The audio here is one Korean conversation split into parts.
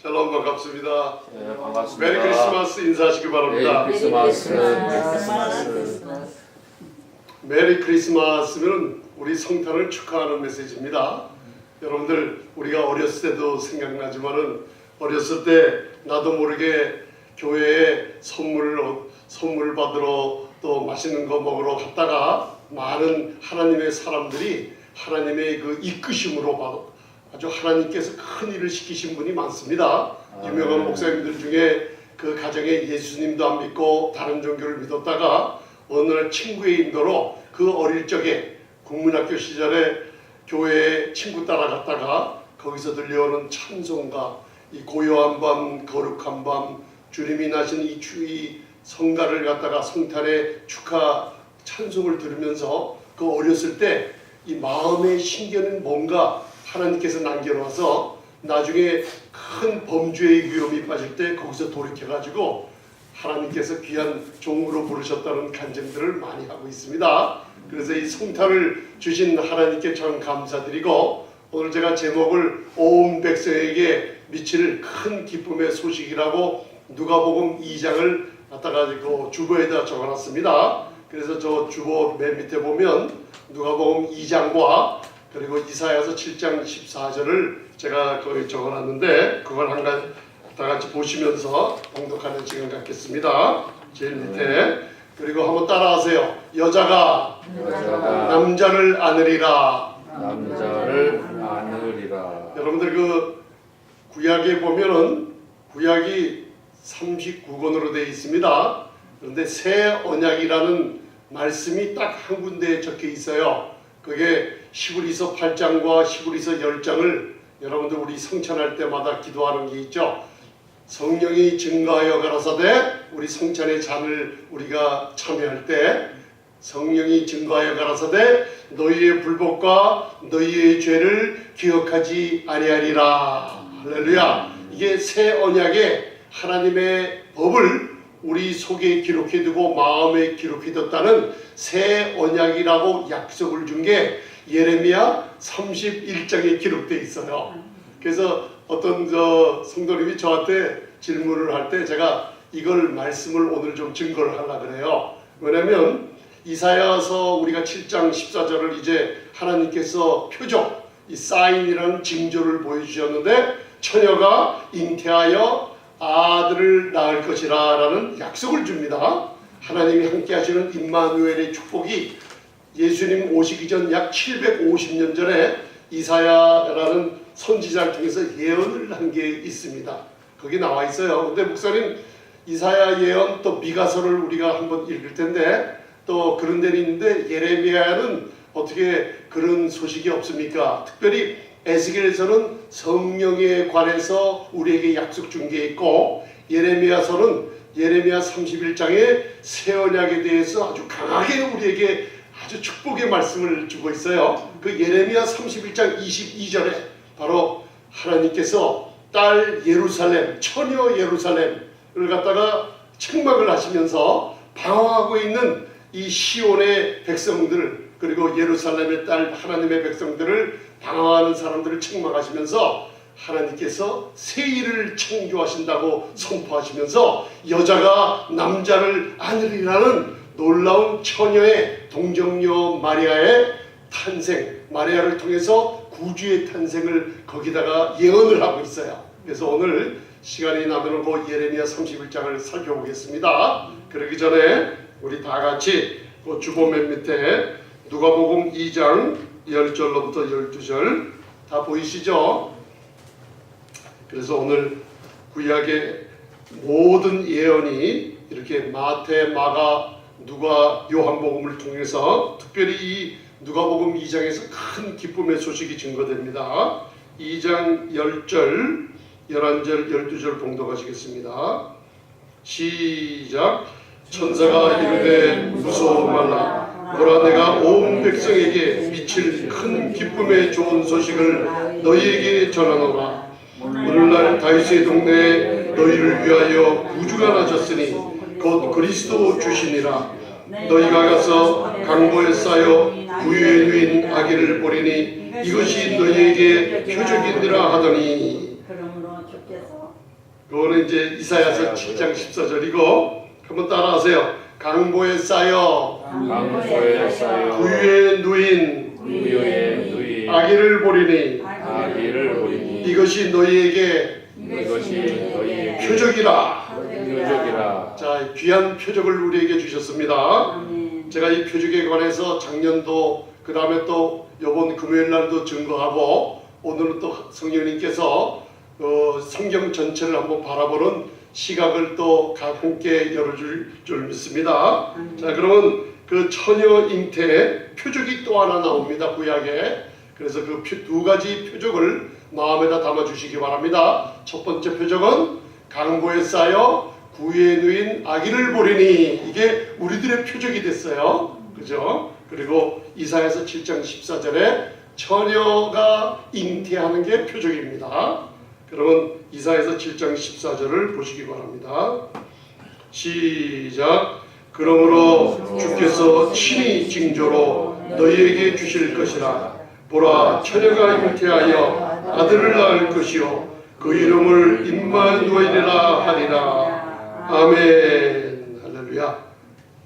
샬롬 반갑습니다. 네, 반갑습니다. 메리 크리스마스 인사하시기 바랍니다. 메리 크리스마스. 메리 크리스마스. 메리 크리스마스는 우리 성탄을 축하하는 메시지입니다. 여러분들 우리가 어렸을 때도 생각나지만은 어렸을 때 나도 모르게 교회에 선물 받으러 또 맛있는 거 먹으러 갔다가 많은 하나님의 사람들이 하나님의 그 이끄심으로 아주 하나님께서 큰 일을 시키신 분이 많습니다. 유명한 목사님들 중에 그 가정에 예수님도 안 믿고 다른 종교를 믿었다가 어느 날 친구의 인도로 그 어릴 적에 국민학교 시절에 교회에 친구 따라갔다가 거기서 들려오는 찬송가, 이 고요한 밤 거룩한 밤 주님이 나신 이 성가를 갖다가 성탄의 축하 찬송을 들으면서 그 어렸을 때 이 마음의 신경은 뭔가 하나님께서 남겨놔서 나중에 큰 범죄의 위험이 빠질 때 거기서 돌이켜가지고 하나님께서 귀한 종으로 부르셨다는 간증들을 많이 하고 있습니다. 그래서 이 성탄을 주신 하나님께 참 감사드리고, 오늘 제가 제목을 온 백성에게 미칠 큰 기쁨의 소식이라고 누가복음 2장을 갖다가 주보에다 적어놨습니다. 그래서 저 주보 맨 밑에 보면 누가복음 2장과 그리고 이사야서 7장 14절을 제가 거기 적어놨는데 그걸 다 같이 보시면서 봉독하는 시간 갖겠습니다. 제일 밑에. 그리고 한번 따라하세요. 여자가 남자를 안으리라. 남자를 안으리라. 여러분들 그 구약에 보면은 구약이 39권으로 되어 있습니다. 그런데 새 언약이라는 말씀이 딱 한 군데에 적혀 있어요. 그게 시브리서 8장과 시브리서 10장을 여러분들 우리 성찬할 때마다 기도하는 게 있죠. 성령이 증거하여 가라사대, 우리 성찬의 잔을 우리가 참여할 때 성령이 증거하여 가라사대 너희의 불법과 너희의 죄를 기억하지 아니하리라. 할렐루야. 이게 새 언약의 하나님의 법을 우리 속에 기록해두고 마음에 기록해뒀다는 새 언약이라고 약속을 준 게 예레미야 31장에 기록되어 있어요. 그래서 어떤 성도님이 저한테 질문을 할 때 제가 이걸 말씀을 오늘 좀 증거를 하려고 그래요. 왜냐면 이사야서 우리가 7장 14절을 이제 하나님께서 표적, 이 사인이라는 징조를 보여주셨는데 처녀가 잉태하여 아들을 낳을 것이라 라는 약속을 줍니다. 하나님이 함께 하시는 임마누엘의 축복이 예수님 오시기 전 약 750년 전에 이사야라는 선지자를 통해서 예언을 한 게 있습니다. 거기 나와 있어요. 근데 목사님 이사야 예언 또 미가서를 우리가 한번 읽을 텐데 또 그런 데는 있는데 예레미야는 어떻게 그런 소식이 없습니까? 특별히 에스겔에서는 성령에 관해서 우리에게 약속 준 게 있고 예레미야서는 예레미야 31장에 새 언약에 대해서 아주 강하게 우리에게 아주 축복의 말씀을 주고 있어요. 그 예레미야 31장 22절에 바로 하나님께서 딸 예루살렘, 처녀 예루살렘을 갖다가 책망을 하시면서 방황하고 있는 이 시온의 백성들 그리고 예루살렘의 딸 하나님의 백성들을 방황하는 사람들을 책망하시면서 하나님께서 새 일을 창조하신다고 선포하시면서 여자가 남자를 안으리라는 놀라운 처녀의 동정녀 마리아의 탄생, 마리아를 통해서 구주의 탄생을 거기다가 예언을 하고 있어요. 그래서 오늘 시간이 나면 그 예레미야 31장을 살펴보겠습니다. 그러기 전에 우리 다 같이 그 주보 맨 밑에 누가복음 2장 10절로부터 12절 다 보이시죠? 그래서 오늘 구약의 모든 예언이 이렇게 마태, 마가, 누가, 요한복음을 통해서 특별히 이 누가복음 2장에서 큰 기쁨의 소식이 증거됩니다. 2장 10절, 11절, 12절 봉독하시겠습니다. 시작. 천사가 이르되 무서워 말라. 보라 내가 온 백성에게 미칠 큰 기쁨의 좋은 소식을 너희에게 전하노라. 오늘날 다윗의 동네에 너희를 위하여 구주가 나셨으니 곧 그리스도 주시니라. 너희가 가서 강보에 쌓여 부유에 누인 아기를 보리니 이것이 너희에게 표적이니라 하더니 그러므로 주께서 그거는 이제 이사야서 7장 14절이고 한번 따라하세요. 강보에 쌓여 강보에 쌓여 구유에 누인 구유에 누이 아기를 보리니 아기를 보리니 이것이 너희에게 이것이 너희의 표적이라. 표적이라. 자, 귀한 표적을 우리에게 주셨습니다. 아멘. 제가 이 표적에 관해서 작년도 그 다음에 또 이번 금요일 날도 증거하고 오늘은 또 성령님께서 성경 전체를 한번 바라보는 시각을 또 함께 열어줄 줄 믿습니다. 자, 그러면 그 처녀 잉태 표적이 또 하나 나옵니다. 구약에. 그래서 그 두 가지 표적을 마음에다 담아주시기 바랍니다. 첫 번째 표적은 강보에 쌓여 구유에 누인 아기를 보리니, 이게 우리들의 표적이 됐어요. 그죠? 그리고 이사야서 7장 14절에 처녀가 잉태하는 게 표적입니다. 그러면 이사야서 7장 14절을 보시기 바랍니다. 시작. 그러므로 주께서 친히 징조로 너희에게 주실 것이라. 보라, 처녀가 잉태하여 아들을 낳을 것이요 그 이름을 임마누엘이라 하리라. 아멘. 할렐루야.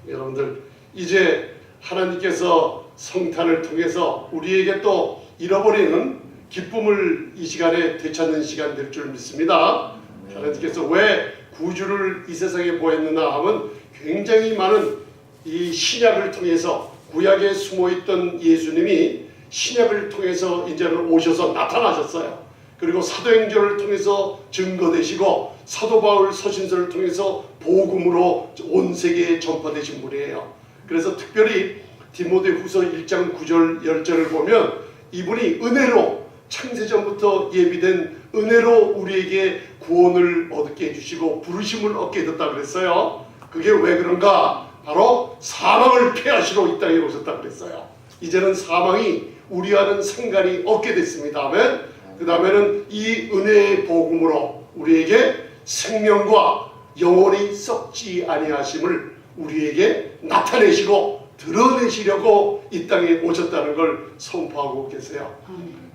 여러분들, 이제 하나님께서 성탄을 통해서 우리에게 또 잃어버리는 기쁨을 이 시간에 되찾는 시간 될 줄 믿습니다. 하나님께서 왜 구주를 이 세상에 보냈느냐 하면 굉장히 많은 이 신약을 통해서, 구약에 숨어있던 예수님이 신약을 통해서 이제는 오셔서 나타나셨어요. 그리고 사도행전을 통해서 증거되시고 사도 바울 서신서를 통해서 복음으로 온 세계에 전파되신 분이에요. 그래서 특별히 디모데후서 1장 9절 10절을 보면 이분이 은혜로, 창세전부터 예비된 은혜로 우리에게 구원을 얻게 해주시고 부르심을 얻게 됐다 그랬어요. 그게 왜 그런가? 바로 사망을 패하시러 이 땅에 오셨다 그랬어요. 이제는 사망이 우리와는 상관이 없게 됐습니다. 아멘. 그 다음에는 이 은혜의 복음으로 우리에게 생명과 영원히 썩지 아니하심을 우리에게 나타내시고 드러내시려고 이 땅에 오셨다는 걸 선포하고 계세요.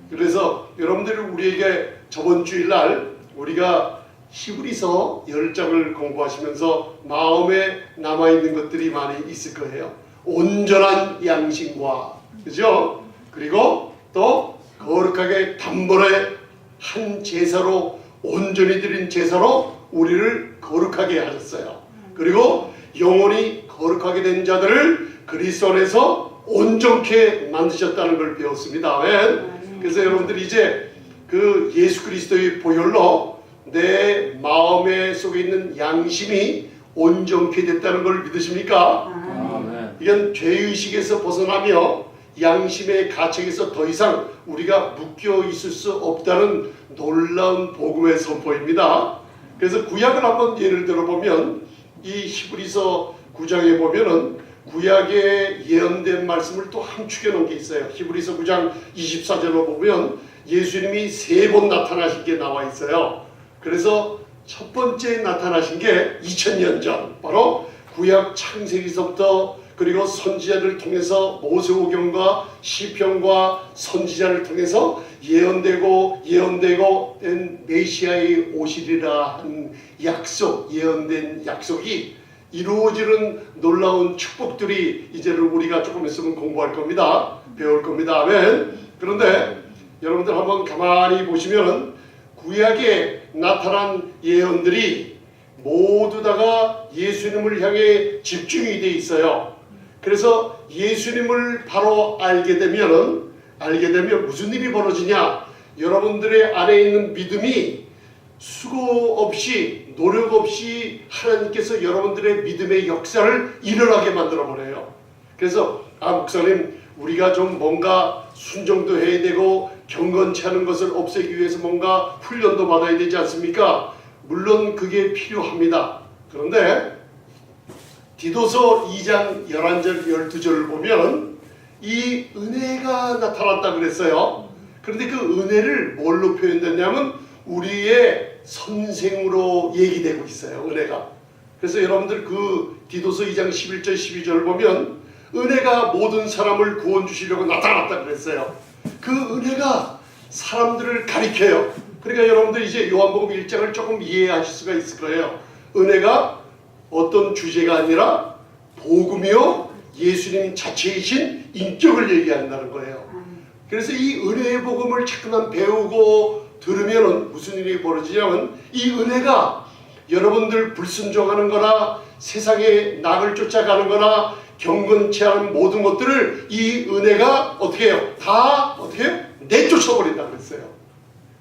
그래서 여러분들이 우리에게 저번 주일날 우리가 히브리서 10장을 공부하시면서 마음에 남아있는 것들이 많이 있을 거예요. 온전한 양심과, 그죠? 그리고 또 거룩하게 단번에 한 제사로, 온전히 드린 제사로 우리를 거룩하게 하셨어요. 그리고 영원히 거룩하게 된 자들을 그리스도 안에서 온전케 만드셨다는 걸 배웠습니다. 아멘. 그래서 여러분들이 이제 그 예수 그리스도의 보혈로 내 마음에 속에 있는 양심이 온전케 됐다는 걸 믿으십니까? 아멘. 이건 죄의식에서 벗어나며 양심의 가책에서 더 이상 우리가 묶여 있을 수 없다는 놀라운 복음의 선포입니다. 그래서 구약을 한번 예를 들어보면 이 히브리서 9장에 보면은 구약에 예언된 말씀을 또 함축해 놓은 게 있어요. 히브리서 9장 24절로 보면 예수님이 3번 나타나신 게 나와 있어요. 그래서 첫 번째 나타나신 게 2000년 전, 바로 구약 창세기서부터 그리고 선지자를 통해서 모세오경과 시편과 선지자를 통해서 예언되고 된 메시아의 오시리라 한 약속, 예언된 약속이 이루어지는 놀라운 축복들이 이제는 우리가 조금 있으면 공부할 겁니다. 배울 겁니다. 아멘. 그런데 여러분들 한번 가만히 보시면 구약에 나타난 예언들이 모두 다가 예수님을 향해 집중이 돼 있어요. 그래서 예수님을 바로 알게 되면 무슨 일이 벌어지냐? 여러분들의 안에 있는 믿음이 수고 없이, 노력 없이 하나님께서 여러분들의 믿음의 역사를 일어나게 만들어 버려요. 그래서 목사님, 우리가 좀 뭔가 순종도 해야 되고 경건치 않은 것을 없애기 위해서 뭔가 훈련도 받아야 되지 않습니까? 물론 그게 필요합니다. 그런데 디도서 2장 11절 12절을 보면 이 은혜가 나타났다 그랬어요. 그런데 그 은혜를 뭘로 표현됐냐면 우리의 선생으로 얘기되고 있어요. 은혜가. 그래서 여러분들 그 디도서 2장 11절 12절을 보면 은혜가 모든 사람을 구원 주시려고 나타났다 그랬어요. 그 은혜가 사람들을 가리켜요. 그러니까 여러분들 이제 요한복음 1장을 조금 이해하실 수가 있을 거예요. 은혜가 어떤 주제가 아니라 복음이요 예수님 자체이신 인격을 얘기한다는 거예요. 그래서 이 은혜의 복음을 자꾸만 배우고 들으면 무슨 일이 벌어지냐면 이 은혜가 여러분들 불순종하는 거나 세상에 낙을 쫓아가는 거나 경건치 않은 모든 것들을 이 은혜가 어떻게 해요? 다 어떻게 해요? 내쫓아버린다고 그랬어요.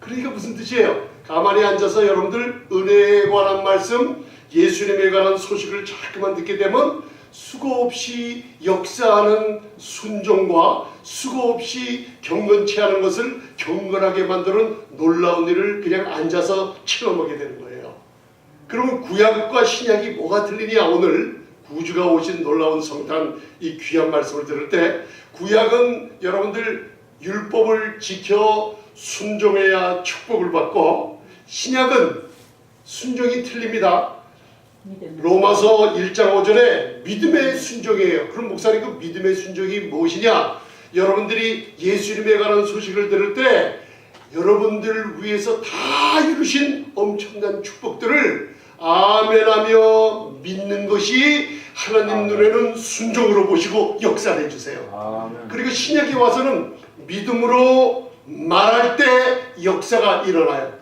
그러니까 무슨 뜻이에요? 가만히 앉아서 여러분들 은혜에 관한 말씀, 예수님에 관한 소식을 자꾸만 듣게 되면 수고 없이 역사하는 순종과 수고 없이 경건치 않은 것을 경건하게 만드는 놀라운 일을 그냥 앉아서 체험하게 되는 거예요. 그러면 구약과 신약이 뭐가 틀리냐? 오늘 구주가 오신 놀라운 성탄 이 귀한 말씀을 들을 때 구약은 여러분들 율법을 지켜 순종해야 축복을 받고 신약은 순종이 틀립니다. 로마서 1장 5절에 믿음의 순종이에요. 그럼 목사님 그 믿음의 순종이 무엇이냐? 여러분들이 예수님에 관한 소식을 들을 때 여러분들을 위해서 다 이루신 엄청난 축복들을 아멘하며 믿는 것이 하나님 눈에는 순종으로 보시고 역사해 주세요. 그리고 신약에 와서는 믿음으로 말할 때 역사가 일어나요.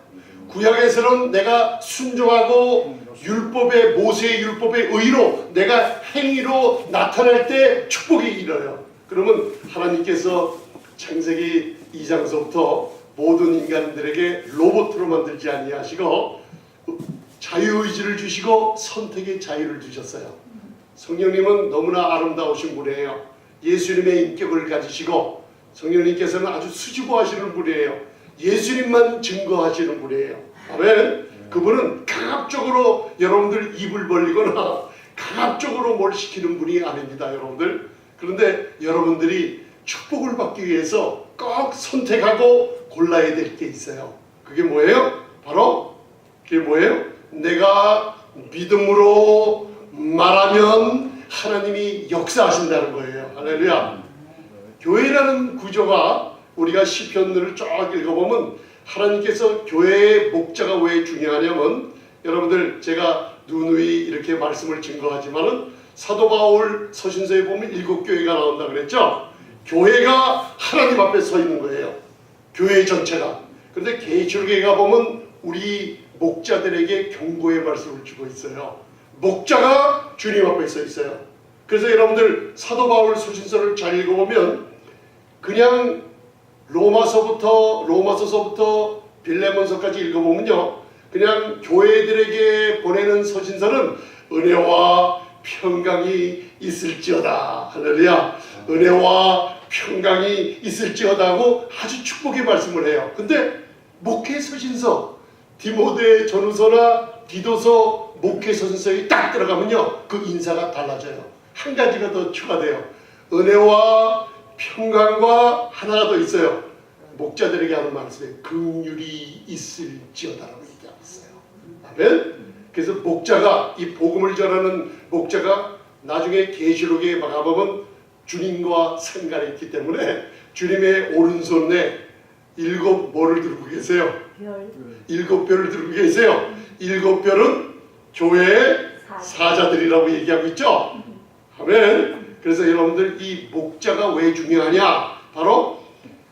구약에서는 내가 순종하고 율법의 모세의 율법의 의로 내가 행위로 나타날 때 축복이 일어나요. 그러면 하나님께서 창세기 2장서부터 모든 인간들에게 로봇으로 만들지 아니하시고 자유의지를 주시고 선택의 자유를 주셨어요. 성령님은 너무나 아름다우신 분이에요. 예수님의 인격을 가지시고 성령님께서는 아주 수줍어하시는 분이에요. 예수님만 증거하시는 분이에요. 아멘. 그분은 강압적으로 여러분들 입을 벌리거나 강압적으로 뭘 시키는 분이 아닙니다, 여러분들. 그런데 여러분들이 축복을 받기 위해서 꼭 선택하고 골라야 될 게 있어요. 그게 뭐예요? 바로 그게 뭐예요? 내가 믿음으로 말하면 하나님이 역사하신다는 거예요. 할렐루야. 교회라는 구조가 우리가 시편들을 쫙 읽어보면 하나님께서 교회의 목자가 왜 중요하냐면 여러분들 제가 누누이 이렇게 말씀을 증거하지만은 사도 바울 서신서에 보면 7교회가 나온다 그랬죠. 교회가 하나님 앞에 서 있는 거예요. 교회 전체가. 그런데 계시록에 보면 우리 목자들에게 경고의 말씀을 주고 있어요. 목자가 주님 앞에 서 있어요. 그래서 여러분들 사도 바울 서신서를 잘 읽어보면 그냥 로마서부터 빌레몬서까지 읽어보면요, 그냥 교회들에게 보내는 서신서는 은혜와 평강이 있을지어다. 할렐루야. 은혜와 평강이 있을지어다 하고 아주 축복의 말씀을 해요. 근데 목회 서신서 디모데 전후서나 디도서 목회 서신서에 딱 들어가면요, 그 인사가 달라져요. 한 가지가 더 추가돼요. 은혜와 평강과 하나가 더 있어요. 목자들에게 하는 말씀에 긍휼이 있을지어다라고 얘기하고 있어요. 아멘. 그래서 목자가 이 복음을 전하는 목자가 나중에 계시록에 가보면 주님과 상관이 있기 때문에 주님의 오른손에 7 뭐를 들고 계세요? 7별을 들고 계세요. 7별은 교회의 사자들이라고 얘기하고 있죠. 아멘. 그래서 여러분들 이 목자가 왜 중요하냐? 바로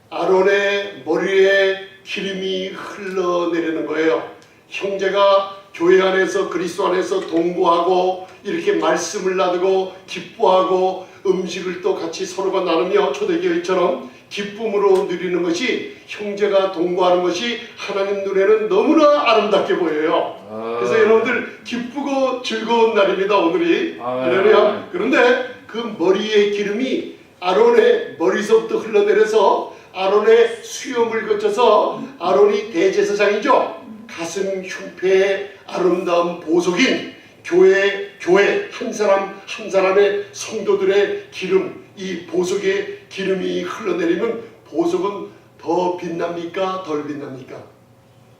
아론의 머리에 기름이 흘러내리는 거예요. 형제가 교회 안에서 그리스도 안에서 동거하고 이렇게 말씀을 나누고 기뻐하고 음식을 또 같이 서로가 나누며 초대교회처럼 기쁨으로 누리는 것이 형제가 동거하는 것이 하나님 눈에는 너무나 아름답게 보여요. 그래서 여러분들 기쁘고 즐거운 날입니다, 오늘이. 할렐루야. 그런데 그 머리의 기름이 아론의 머리서부터 흘러내려서 아론의 수염을 거쳐서 아론이 대제사장이죠. 가슴 흉패의 아름다운 보석인 교회 한 사람 한 사람의 성도들의 기름, 이 보석의 기름이 흘러내리면 보석은 더 빛납니까? 덜 빛납니까?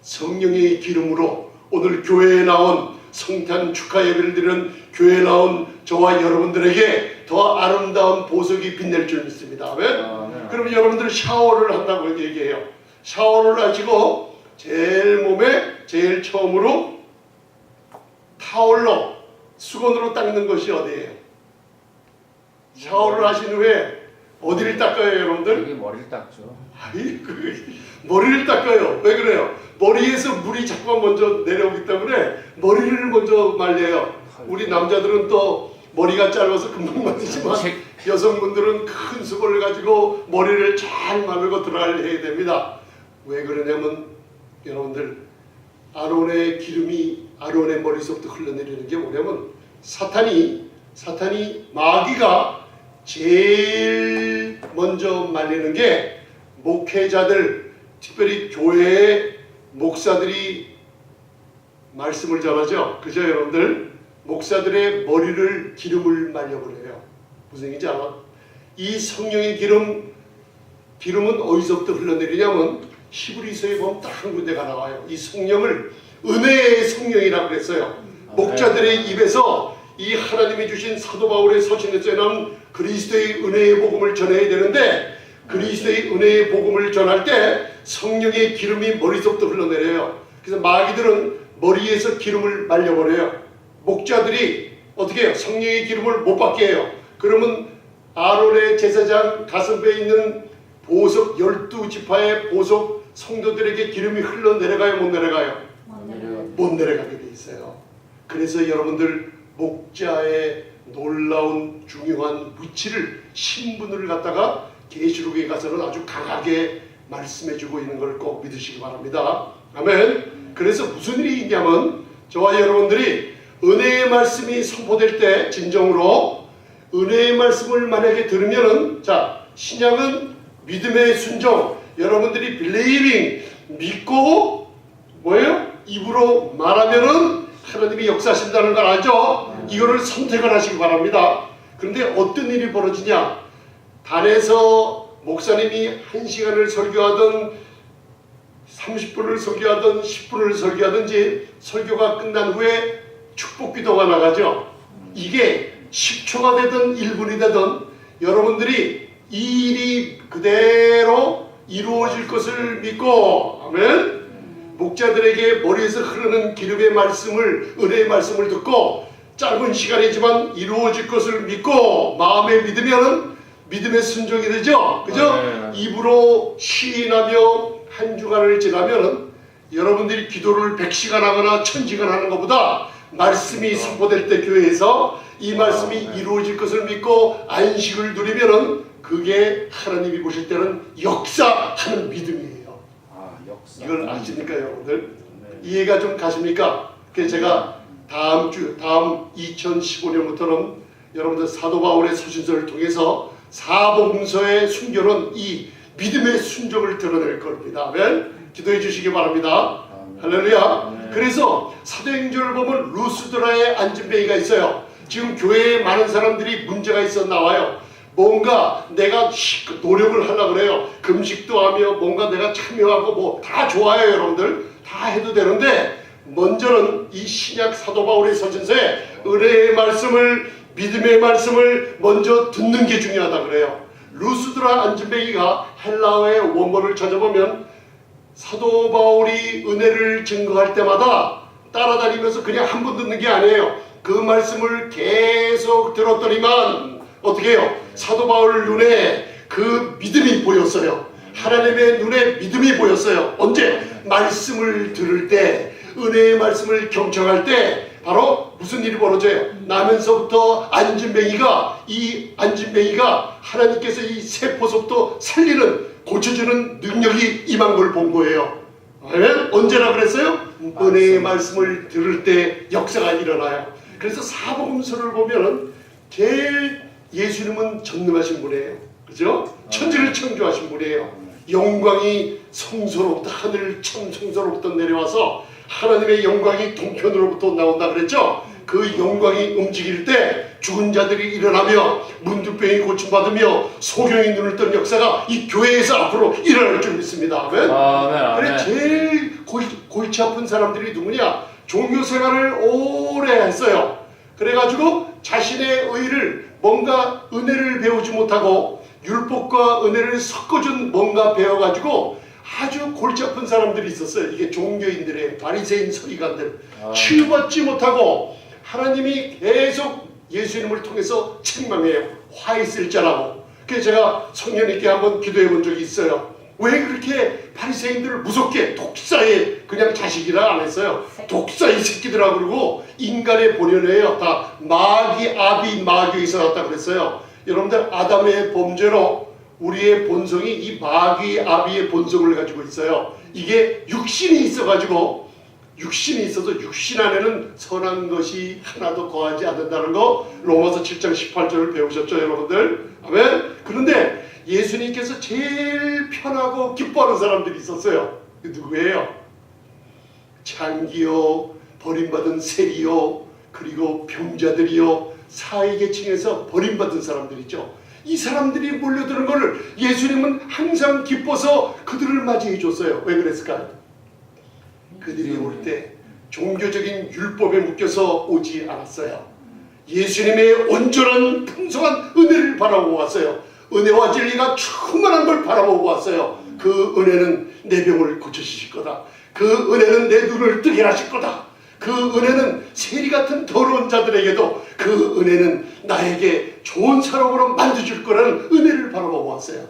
성령의 기름으로 오늘 교회에 나온 성탄 축하 예배를 드리는 교회에 나온 저와 여러분들에게 더 아름다운 보석이 빛낼 줄 믿습니다. 아멘. 그러면 여러분들 샤워를 한다고 얘기해요. 샤워를 하시고 제일 처음으로 타올로 수건으로 닦는 것이 어디예요? 샤워를 하신 후에 어디를 닦아요, 여러분들? 여기 머리를 닦죠. 아이고, 머리를 닦아요. 왜 그래요? 머리에서 물이 자꾸만 먼저 내려오기 때문에 머리를 먼저 말려요. 우리 남자들은 또 머리가 짧아서 금방 말리지만 여성분들은 큰 수건을 가지고 머리를 잘 말르고 드라이해야 됩니다. 왜 그러냐면 여러분들 아론의 기름이 아론의 머리속부터 흘러내리는 게 뭐냐면 사탄이 마귀가 제일 먼저 말리는 게 목회자들, 특별히 교회의 목사들이 말씀을 전하죠. 그죠, 여러분들? 목사들의 머리를 기름을 말려버려요. 무슨 얘기인지 알아? 이 성령의 기름은 어디서부터 흘러내리냐면 히브리서에 보면 딱 한 군데가 나와요. 이 성령을 은혜의 성령이라고 그랬어요. 목자들의 입에서 이 하나님이 주신 사도 바울의 서신에서 나온 그리스도의 은혜의 복음을 전해야 되는데 그리스도의 은혜의 복음을 전할 때 성령의 기름이 머리속부터 흘러내려요. 그래서 마귀들은 머리에서 기름을 말려버려요. 목자들이 어떻게 해요? 성령의 기름을 못 받게 해요. 그러면 아론의 제사장 가슴뼈에 있는 보석 12지파의 보석 성도들에게 기름이 흘러내려가요? 못 내려가요? 못 내려가게 돼 있어요. 그래서 여러분들 목자의 놀라운 중요한 위치를 신분을 갖다가 계시록에 가서는 아주 강하게 말씀해주고 있는 걸 꼭 믿으시기 바랍니다. 아멘. 그래서 무슨 일이 있냐면 저와 여러분들이 은혜의 말씀이 선포될 때 진정으로 은혜의 말씀을 만약에 들으면은 자 신약은 믿음의 순종 여러분들이 believing 믿고 뭐예요? 입으로 말하면은 하나님이 역사하신다는 걸 알죠? 이거를 선택을 하시기 바랍니다. 그런데 어떤 일이 벌어지냐? 단에서 목사님이 1시간을 설교하든 30분을 설교하든 10분을 설교하든지 설교가 끝난 후에 축복기도가 나가죠. 이게 10초가 되든 1분이 되든 여러분들이 이 일이 그대로 이루어질 것을 믿고 아멘. 목자들에게 머리에서 흐르는 기름의 말씀을 은혜의 말씀을 듣고 짧은 시간이지만 이루어질 것을 믿고 마음에 믿으면 믿음의 순종이 되죠. 그죠? 네. 입으로 시인하며 한 주간을 지나면 여러분들이 기도를 100시간 하거나 1000시간 하는 것보다 말씀이 선포될 때 교회에서 이 말씀이 이루어질 것을 믿고 안식을 누리면은 그게 하나님이 보실 때는 역사하는 믿음이에요. 역사. 이걸 아십니까 여러분들? 이해가 좀 가십니까? 그래서 제가 다음 2015년부터는 여러분들 사도 바울의 서신서를 통해서 사복음서의 순교는 이 믿음의 순종을 드러낼 겁니다. 아멘. 기도해 주시기 바랍니다. 할렐루야. 그래서 사도행전을 보면 루스드라의 안진뱅이가 있어요. 지금 교회에 많은 사람들이 문제가 있어 나와요. 뭔가 내가 노력을 하려고 그래요. 금식도 하며 뭔가 내가 참여하고 뭐 다 좋아요. 여러분들 다 해도 되는데 먼저는 이 신약 사도 바울의 서신서에 은혜의 말씀을 믿음의 말씀을 먼저 듣는 게 중요하다 그래요. 루스드라 안진뱅이가 헬라어의 원본을 찾아보면 사도 바울이 은혜를 증거할 때마다 따라다니면서 그냥 한 번 듣는 게 아니에요. 그 말씀을 계속 들었더니만 어떻게 해요? 사도 바울 눈에 그 믿음이 보였어요. 하나님의 눈에 믿음이 보였어요. 언제? 말씀을 들을 때 은혜의 말씀을 경청할 때 바로 무슨 일이 벌어져요? 나면서부터 안진뱅이가 하나님께서 이 세포서부터 살리는 고쳐주는 능력이 임한 걸 본 거예요. 언제나 그랬어요? 은혜의 말씀을 들을 때 역사가 일어나요. 그래서 사복음서를 보면은 제일 예수님은 전능하신 분이에요. 그죠? 천지를 창조하신 분이에요. 영광이 성소로부터 하늘 참 성소로부터 내려와서 하나님의 영광이 동편으로부터 나온다 그랬죠? 그 영광이 움직일 때 죽은 자들이 일어나며 문둥병이 고침받으며 소경이 눈을 뜬 역사가 이 교회에서 앞으로 일어날 줄 믿습니다. 아멘. 그래 제일 골치 아픈 사람들이 누구냐? 종교 생활을 오래 했어요. 그래가지고 자신의 의를 뭔가 은혜를 배우지 못하고 율법과 은혜를 섞어준 뭔가 배워가지고 아주 골치 아픈 사람들이 있었어요. 이게 종교인들의 바리새인 서기관들. 아. 치유받지 못하고 하나님이 계속 예수님을 통해서 책망해요. 화 있을 자라고. 그래서 제가 성령님께 한번 기도해 본 적이 있어요. 왜 그렇게 바리새인들을 무섭게 독사의 그냥 자식이라 안 했어요. 독사의 새끼들아 그러고 인간의 본연이에요. 다 마귀, 아비, 마귀에서 났다 그랬어요. 여러분들 아담의 범죄로 우리의 본성이 이 마귀, 아비의 본성을 가지고 있어요. 이게 육신이 있어가지고 육신이 있어서 육신 안에는 선한 것이 하나도 거하지 않는다는 거 로마서 7장 18절을 배우셨죠 여러분들? 아멘? 그런데 예수님께서 제일 편하고 기뻐하는 사람들이 있었어요. 그 누구예요? 장기요, 버림받은 세리요, 그리고 병자들이요, 사회계층에서 버림받은 사람들이죠. 이 사람들이 몰려드는 것을 예수님은 항상 기뻐서 그들을 맞이해 줬어요. 왜 그랬을까요? 그들이 올 때 종교적인 율법에 묶여서 오지 않았어요. 예수님의 온전한 풍성한 은혜를 바라보고 왔어요. 은혜와 진리가 충만한 걸 바라보고 왔어요. 그 은혜는 내 병을 고쳐주실 거다. 그 은혜는 내 눈을 뜨게 하실 거다. 그 은혜는 세리 같은 더러운 자들에게도 그 은혜는 나에게 좋은 사람으로 만들어줄 거라는 은혜를 바라보고 왔어요.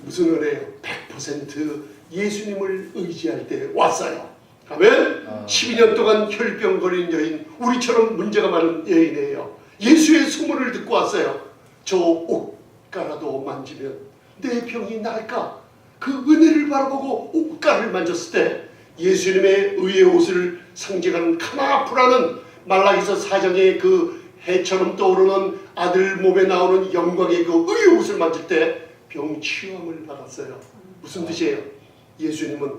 무슨 은혜예요? 100% 예수님을 의지할 때 왔어요. 아멘? 12년 동안 혈병 걸린 여인, 우리처럼 문제가 많은 여인이에요. 예수의 소문을 듣고 왔어요. 저 옷가라도 만지면 내 병이 나을까? 그 은혜를 바라보고 옷가를 만졌을 때 예수님의 의의 옷을 상징하는 카나프라는 말라기서 4장의 그 해처럼 떠오르는 아들 몸에 나오는 영광의 그 의의 옷을 만질 때 병 치유함을 받았어요. 무슨 뜻이에요? 예수님은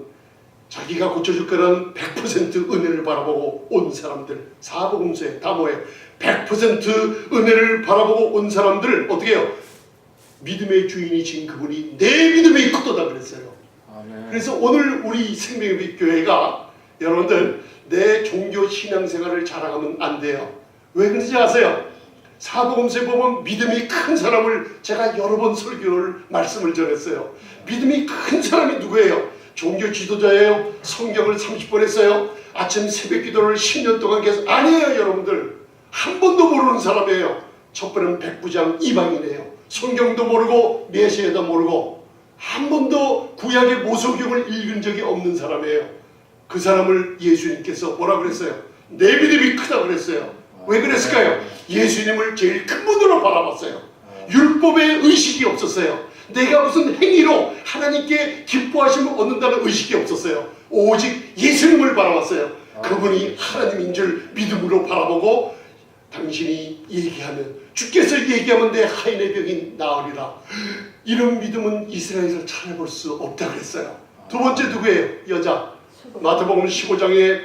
자기가 고쳐줄 거라는 100% 은혜를 바라보고 온 사람들, 사복음서에 다 뭐예요? 100% 은혜를 바라보고 온 사람들을 어떻게 해요? 믿음의 주인이신 그분이 내 믿음의 크도다 그랬어요. 아멘. 그래서 오늘 우리 생명의 교회가 여러분들 내 종교 신앙생활을 자랑하면 안 돼요. 왜 그런지 아세요? 사복음서에 보면 믿음이 큰 사람을 제가 여러 번 설교를 말씀을 전했어요. 믿음이 큰 사람이 누구예요? 종교 지도자예요? 성경을 30번 했어요? 아침 새벽 기도를 10년 동안 계속 아니에요 여러분들. 한 번도 모르는 사람이에요. 첫 번은 백부장 이방인이에요. 성경도 모르고 메시아도 모르고 한 번도 구약의 모세오경을 읽은 적이 없는 사람이에요. 그 사람을 예수님께서 뭐라 그랬어요? 내 믿음이 크다 그랬어요. 왜 그랬을까요? 예수님을 제일 큰 분으로 바라봤어요. 율법의 의식이 없었어요. 내가 무슨 행위로 하나님께 기뻐하심을 얻는다는 의식이 없었어요. 오직 예수님을 바라봤어요. 그분이 하나님인 줄 믿음으로 바라보고 당신이 얘기하면 주께서 얘기하면 내 하인의 병이 나으리라. 이런 믿음은 이스라엘에서 찾아볼 수 없다 그랬어요. 두 번째 누구예요? 여자. 마태복음 15장에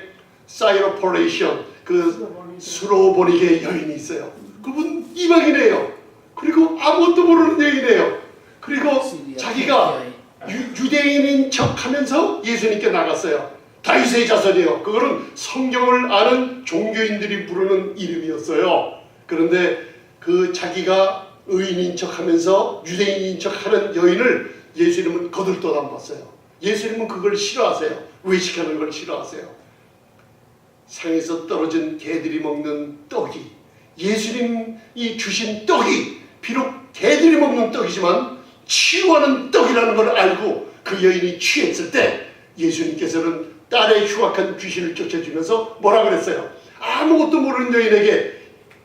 사이로폴레이션 그 수로보니게 여인이 있어요. 그분 이방인이에요. 그리고 아무것도 모르는 여인이에요. 그리고 자기가 유대인인 척하면서 예수님께 나갔어요. 다윗의 자손이에요. 그거는 성경을 아는 종교인들이 부르는 이름이었어요. 그런데 그 자기가 의인인 척하면서 유대인인 척하는 여인을 예수님은 거들떠 담았어요. 예수님은 그걸 싫어하세요. 외식하는 걸 싫어하세요. 상에서 떨어진 개들이 먹는 떡이, 예수님이 주신 떡이 비록 개들이 먹는 떡이지만 치유하는 떡이라는 걸 알고 그 여인이 취했을 때 예수님께서는 딸의 흉악한 귀신을 쫓아주면서 뭐라 그랬어요? 아무것도 모르는 여인에게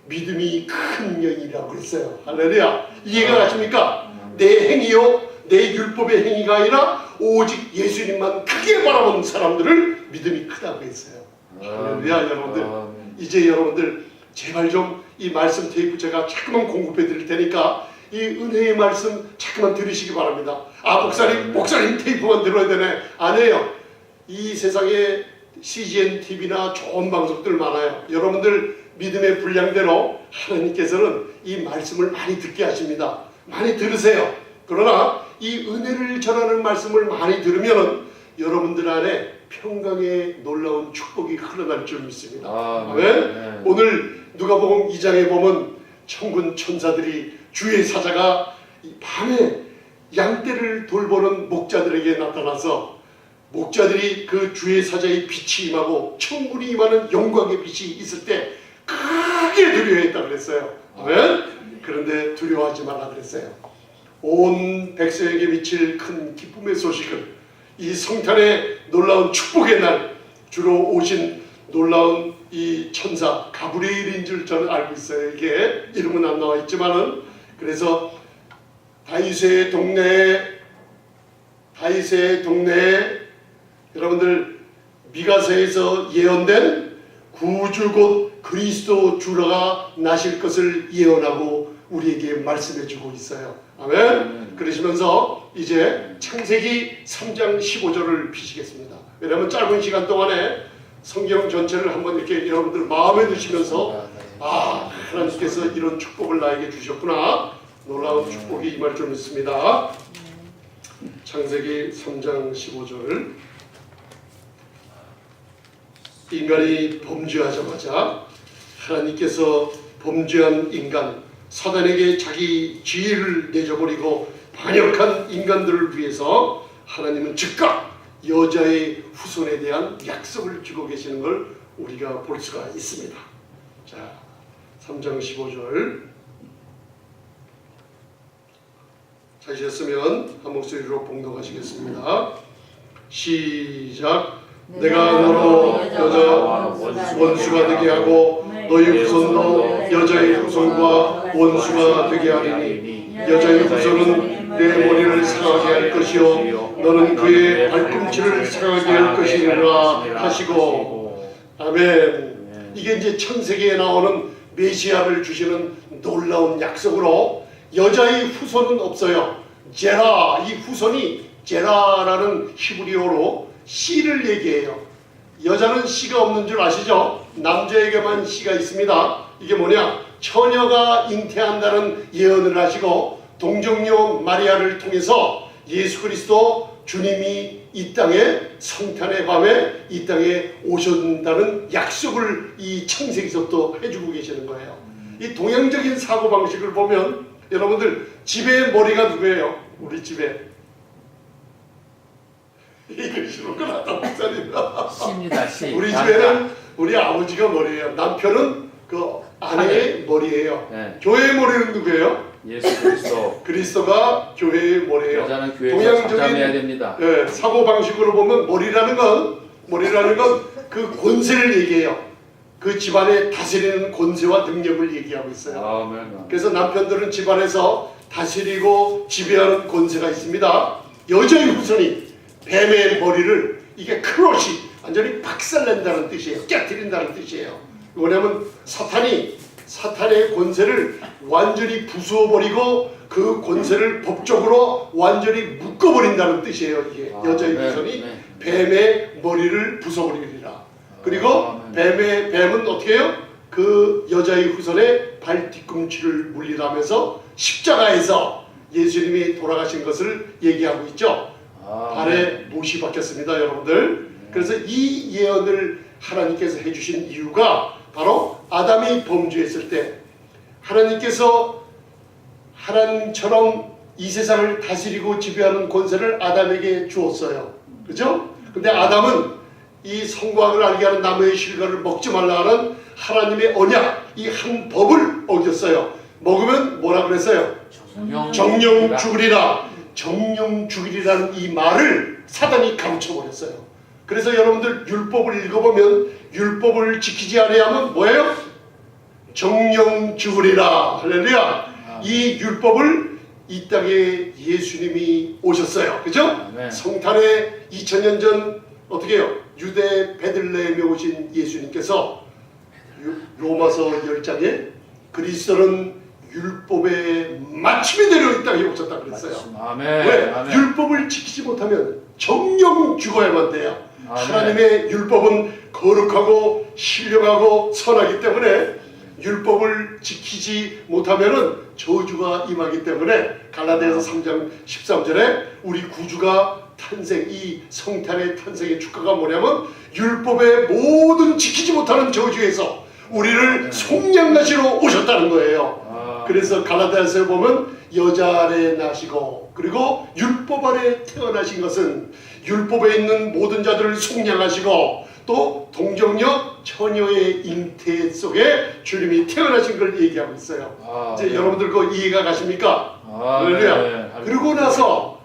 믿음이 큰 여인이라고 그랬어요. 할렐루야. 이해가 가십니까? 내 행위요, 내 율법의 행위가 아니라 오직 예수님만 크게 바라보는 사람들을 믿음이 크다고 했어요. 할렐루야. 여러분들 이제 여러분들 제발 좀 이 말씀 테이프 제가 자꾸만 공급해 드릴 테니까 이 은혜의 말씀 자꾸만 들으시기 바랍니다. 아 목사님 테이프만 들어야 되네. 아니에요. 이 세상에 CGN TV나 좋은 방송들 많아요. 여러분들 믿음의 분량대로 하나님께서는 이 말씀을 많이 듣게 하십니다. 많이 들으세요. 그러나 이 은혜를 전하는 말씀을 많이 들으면 여러분들 안에 평강의 놀라운 축복이 흘러날 줄 믿습니다. 네? 오늘 누가복음 2장에 보면 천군 천사들이 주의 사자가 밤에 양떼를 돌보는 목자들에게 나타나서 목자들이 그 주의 사자의 빛이 임하고 천군이 임하는 영광의 빛이 있을 때 크게 두려워했다 그랬어요. 아멘? 그런데 두려워하지 말라 그랬어요. 온 백성에게 미칠 큰 기쁨의 소식은 이 성탄의 놀라운 축복의 날 주로 오신 놀라운 이 천사 가브리엘인 줄 저는 알고 있어요. 이게 이름은 안 나와 있지만은 그래서 다윗의 동네에 여러분들 미가서에서 예언된 구주 곧 그리스도 주가 나실 것을 예언하고 우리에게 말씀해주고 있어요. 아멘. 그러시면서 이제 창세기 3장 15절을 피시겠습니다. 왜냐하면 짧은 시간 동안에 성경 전체를 한번 이렇게 여러분들 마음에 드시면서 하나님께서 이런 축복을 나에게 주셨구나, 놀라운 축복이 임할 줄 믿습니다. 창세기 3장 15절. 인간이 범죄하자마자 하나님께서 범죄한 인간 사단에게 자기 지혜를 내줘버리고 반역한 인간들을 위해서 하나님은 즉각 여자의 후손에 대한 약속을 주고 계시는 걸 우리가 볼 수가 있습니다. 자, 3장 15절 찾으셨으면 한 목소리로 봉독하시겠습니다. 시작. 내가 너로 여자와 원수가 되게 하고 너희 후손도 여자의 후손과 원수가 되게 하리니 여자의 후손은 내 머리를 상하게 할 것이요 너는 그의 발꿈치를 상하게 할 것이니라 하시고. 아멘. 이게 이제 창세기에 나오는 메시아를 주시는 놀라운 약속으로 여자의 후손은 없어요. 제라, 이 후손이 제라라는 히브리어로 씨를 얘기해요. 여자는 씨가 없는 줄 아시죠? 남자에게만 씨가 있습니다. 이게 뭐냐? 처녀가 잉태한다는 예언을 하시고 동정녀 마리아를 통해서 예수 그리스도 주님이 이 땅에 성탄의 밤에 이 땅에 오신다는 약속을 이 창세기서부터 해주고 계시는 거예요. 이 동양적인 사고방식을 보면 여러분들 집의 머리가 누구예요? 우리 집에 이거 싫었구나. 씨입니다. 씨. 우리 집에는 우리 아버지가 머리예요. 남편은 그 아내의 머리예요. 네. 교회의 머리는 누구예요? 예수 그리스도. 그리스도가 교회의 머리예요. 여자는 교회에서 잠잠해야 됩니다. 사고 방식으로 보면 머리라는 건 그 권세를 얘기해요. 그 집안에 다스리는 권세와 능력을 얘기하고 있어요. 아멘. 그래서 남편들은 집안에서 다스리고 지배하는 권세가 있습니다. 여자의 후손이 뱀의 머리를 이게 크로시 완전히 박살낸다는 뜻이에요. 깨뜨린다는 뜻이에요. 뭐냐면 사탄의 권세를 완전히 부수어버리고 그 권세를 법적으로 완전히 묶어버린다는 뜻이에요. 이게 여자의 후손이 뱀의 머리를 부숴버리리라. 그리고 뱀은 어떻게 해요? 그 여자의 후손의 발 뒤꿈치를 물리라면서 십자가에서 예수님이 돌아가신 것을 얘기하고 있죠. 발에 못이 박혔습니다, 여러분들. 그래서 이 예언을 하나님께서 해주신 이유가 바로 아담이 범죄했을 때 하나님께서 하나님처럼 이 세상을 다스리고 지배하는 권세를 아담에게 주었어요. 그죠? 근데 아담은 이 성곽을 알게 하는 나무의 실과를 먹지 말라 하는 하나님의 언약, 이 한 법을 어겼어요. 먹으면 뭐라 그랬어요? 정령 죽으리라. 정령 죽이리라는 이 말을 사단이 가르쳐버렸어요. 그래서 여러분들 율법을 읽어보면 율법을 지키지 아니하면 뭐예요? 정령 죽으리라. 할렐루야. 이 율법을 이 땅에 예수님이 오셨어요. 그죠? 성탄의 2000년 전 어떻게 해요? 유대 베들레헴에 오신 예수님께서 로마서 10장에 그리스도는 율법의 마침이 되려 이 땅에 오셨다 그랬어요. 왜? 율법을 지키지 못하면 정령 죽어야만 돼요. 하나님의 율법은 거룩하고 신령하고 선하기 때문에 율법을 지키지 못하면은 저주가 임하기 때문에 갈라디아서 3장 13절에 우리 구주가 탄생, 이 성탄의 탄생의 축가가 뭐냐면 율법의 모든 지키지 못하는 저주에서 우리를 속량하시러 오셨다는 거예요. 그래서 갈라디아서에 보면 여자 아래 나시고 그리고 율법 아래 태어나신 것은 율법에 있는 모든 자들을 속량하시고 또 동정녀 처녀의 잉태 속에 주님이 태어나신 걸 얘기하고 있어요. 이제 네. 여러분들 그거 이해가 가십니까? 할렐루야. 네. 그러고 나서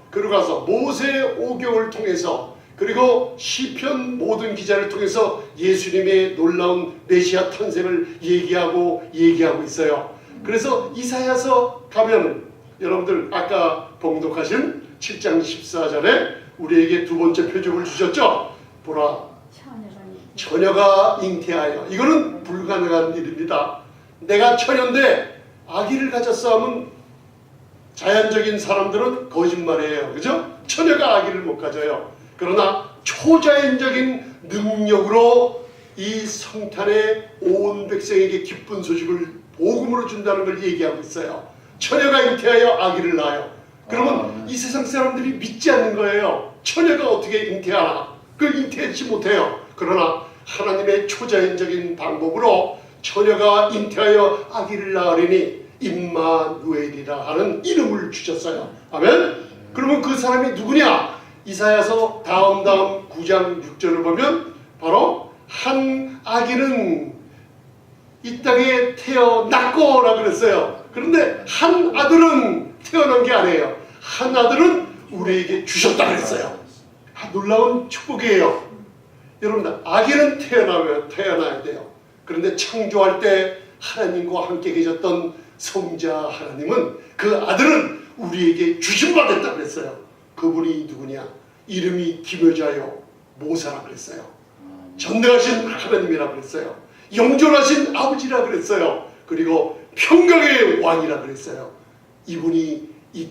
모세의 오경을 통해서 그리고 시편 모든 기자를 통해서 예수님의 놀라운 메시아 탄생을 얘기하고 있어요. 그래서 이사야서 가면 여러분들 아까 봉독하신 7장 14절에 우리에게 두 번째 표적을 주셨죠. 보라, 처녀가 잉태하여. 이거는 불가능한 일입니다. 내가 처녀인데 아기를 가졌어 하면 자연적인 사람들은 거짓말이에요. 그죠? 처녀가 아기를 못 가져요. 그러나 초자연적인 능력으로 이 성탄에 온 백성에게 기쁜 소식을 복음으로 준다는 걸 얘기하고 있어요. 처녀가 잉태하여 아기를 낳아요. 그러면 이 세상 사람들이 믿지 않는 거예요. 처녀가 어떻게 잉태하나? 그 잉태하지 못해요. 그러나 하나님의 초자연적인 방법으로 처녀가 잉태하여 아기를 낳으리니 임마누엘이라 하는 이름을 주셨어요. 아멘? 그러면 그 사람이 누구냐? 이사야서 다음 9장 6절을 보면 바로 한 아기는 이 땅에 태어났고라 그랬어요. 그런데 한 아들은 태어난 게 아니에요. 한 아들은 우리에게 주셨다 그랬어요. 놀라운 축복이에요. 여러분들 아기는 태어나야 돼요. 그런데 창조할 때 하나님과 함께 계셨던 성자 하나님은 그 아들은 우리에게 주신 바 됐다 그랬어요. 그분이 누구냐? 이름이 기묘자요 모사라 그랬어요. 전능하신 하나님이라 그랬어요. 영존하신 아버지라 그랬어요. 그리고 평강의 왕이라 그랬어요. 이분이 이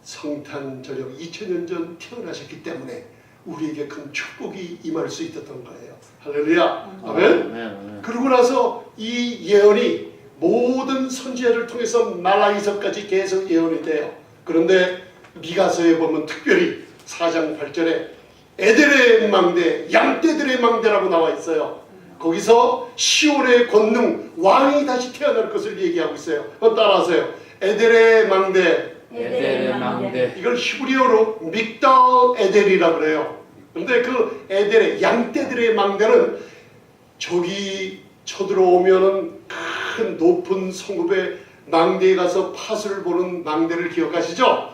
성탄 저녁 2000년 전 태어나셨기 때문에 우리에게 큰 축복이 임할 수 있었던 거예요. 할렐루야. 아멘. 그러고 나서 이 예언이 모든 선지자를 통해서 말라기서까지 계속 예언이 돼요. 그런데 미가서에 보면 특별히 4장 8절에 에델의 망대, 양떼들의 망대라고 나와 있어요. 거기서 시온의 권능, 왕이 다시 태어날 것을 얘기하고 있어요. 따라하세요. 에델의 망대. 이걸 히브리어로 믹달 에델이라 그래요. 근데 그 에델의 양떼들의 망대는 저기 쳐들어오면은 큰 높은 성읍의 망대에 가서 파수를 보는 망대를 기억하시죠?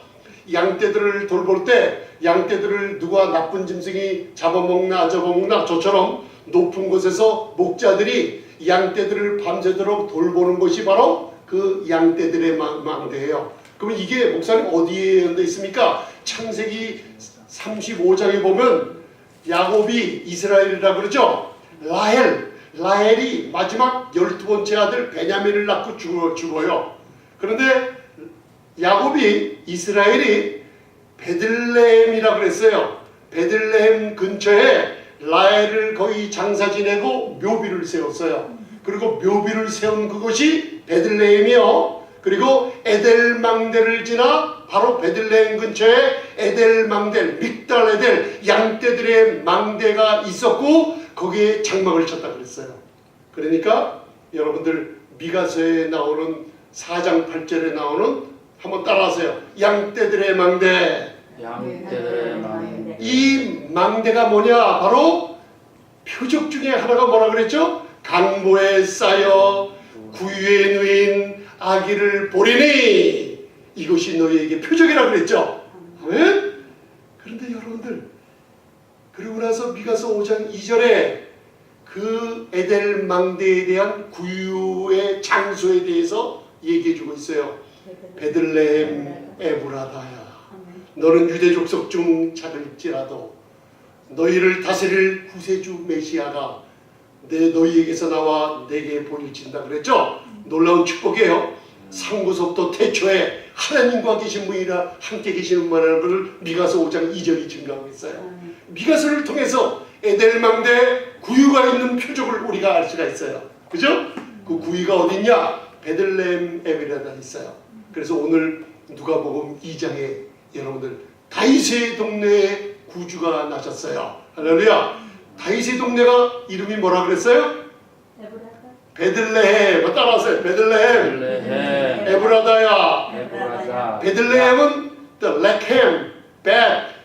양떼들을 돌볼 때 양떼들을 누가 나쁜 짐승이 잡아먹나 저처럼 높은 곳에서 목자들이 양떼들을 밤새도록 돌보는 것이 바로 그 양떼들의 망대예요. 그럼 이게 목사님 어디에 연대 있습니까? 창세기 35장에 보면 야곱이 이스라엘이라 그러죠. 라헬이 마지막 12번째 아들 베냐민을 낳고 죽어요. 그런데 야곱이 이스라엘이 베들레헴이라 그랬어요. 베들레헴 근처에 라헬을 거의 장사 지내고 묘비를 세웠어요. 그리고 묘비를 세운 그곳이 베들레헴이요. 그리고 에델망대를 지나 바로 베들레헴 근처에 에델망대, 믹달 에델 양떼들의 망대가 있었고 거기에 장막을 쳤다 그랬어요. 그러니까 여러분들 미가서에 나오는 4장 8절에 나오는 한번 따라하세요. 양떼들의 망대. 이 망대가 뭐냐? 바로 표적 중에 하나가 뭐라 그랬죠? 강보에 쌓여 구유에 누인 아기를 보리니 이것이 너희에게 표적이라 그랬죠. 아멘? 그런데 여러분들 그리고 나서 미가서 5장 2절에 그 에델 망대에 대한 구유의 장소에 대해서 얘기해주고 있어요. 베들레헴 에브라다야, 너는 유대 족속 중 작을지라도 너희를 다스릴 구세주 메시아가 너희에게서 나와 내게 보일진다 그랬죠. 놀라운 축복이에요. 상구속도 태초에 하나님과 계신 분이라 함께 계시는 분이라는 것을 미가서 5장 2절이 증거하고 있어요. 미가서를 통해서 에델망대 구유가 있는 표적을 우리가 알 수가 있어요. 그죠? 그 구유가 어딨냐? 베들레헴 에브라다 있어요. 그래서 오늘 누가복음 2장에 여러분들 다윗의 동네에 구주가 나셨어요. 할렐루야. 다윗의 동네가 이름이 뭐라 그랬어요? 베들레헴. 따라하세요. 베들레헴. 베들레헴, 에브라다야. 에브라다, 베들레헴은 the 레켐,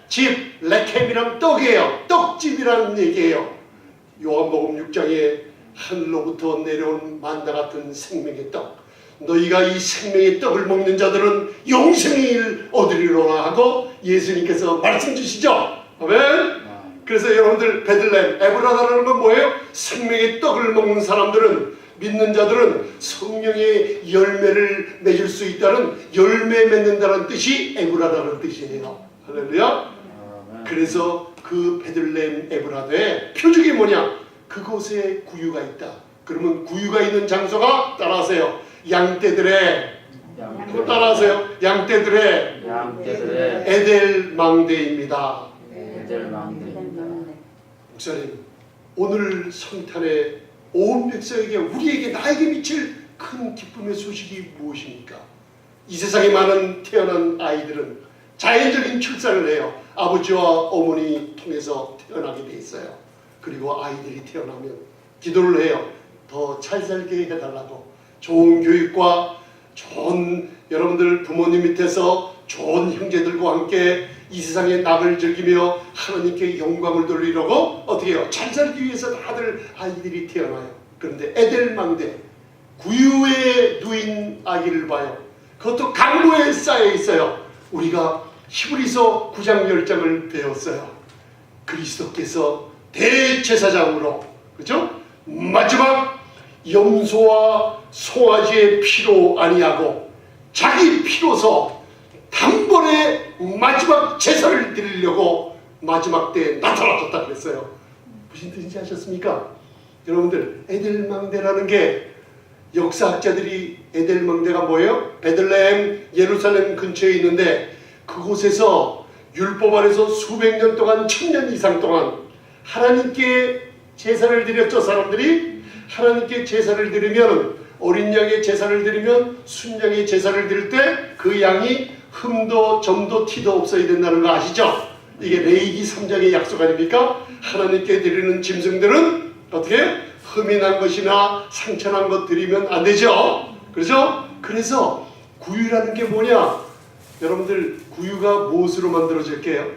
집, 레켐이란 떡이에요. 떡집이라는 얘기예요. 요한복음 6장에 하늘로부터 내려온 만나 같은 생명의 떡. 너희가 이 생명의 떡을 먹는 자들은 영생을 얻으리로라 하고 예수님께서 말씀 주시죠. 아멘. 그래서 여러분들 베들레헴, 에브라다라는 건 뭐예요? 생명의 떡을 먹는 사람들은, 믿는 자들은 성령의 열매를 맺을 수 있다는, 열매 맺는다는 뜻이 에브라다라는 뜻이에요. 할렐루야. 그래서 그 베들레헴 에브라다의 표적이 뭐냐? 그곳에 구유가 있다. 그러면 구유가 있는 장소가, 따라하세요, 양떼들의, 따라하세요, 양떼들의 에델망대입니다. 에델망대입니다. 목사님, 오늘 성탄에 온 백성에게, 우리에게, 나에게 미칠 큰 기쁨의 소식이 무엇입니까? 이 세상에 많은 태어난 아이들은 자연적인 출산을 해요. 아버지와 어머니 통해서 태어나게 돼 있어요. 그리고 아이들이 태어나면 기도를 해요. 더 잘 살게 해달라고. 좋은 교육과 좋은, 여러분들 부모님 밑에서 좋은 형제들과 함께 이 세상의 낙을 즐기며 하나님께 영광을 돌리려고 어떻게 해요? 잘 살기 위해서 다들 아이들이 태어나요. 그런데 에델망대, 구유에 누인 아기를 봐요. 그것도 강보에 쌓여 있어요. 우리가 히브리서 9장 10장을 배웠어요. 그리스도께서 대제사장으로, 그죠? 마지막 염소와 송아지의 피로 아니하고 자기 피로서 단번에 마지막 제사를 드리려고 마지막 때에 나타나셨다 그랬어요. 무슨 뜻인지 아셨습니까? 여러분들, 에델망대라는 게, 역사학자들이 에델망대가 뭐예요? 베들레헴, 예루살렘 근처에 있는데 그곳에서 율법 아래서 수백 년 동안, 1000년 이상 동안 하나님께 제사를 드렸죠. 사람들이 하나님께 제사를 드리면, 어린 양의 제사를 드리면, 순양의 제사를 드릴 때 그 양이 흠도 점도 티도 없어야 된다는 거 아시죠? 이게 레위기 3장의 약속 아닙니까? 하나님께 드리는 짐승들은 어떻게? 흠이 난 것이나 상처난 것 드리면 안 되죠. 그렇죠? 그래서 구유라는 게 뭐냐? 여러분들, 구유가 무엇으로 만들어질게요?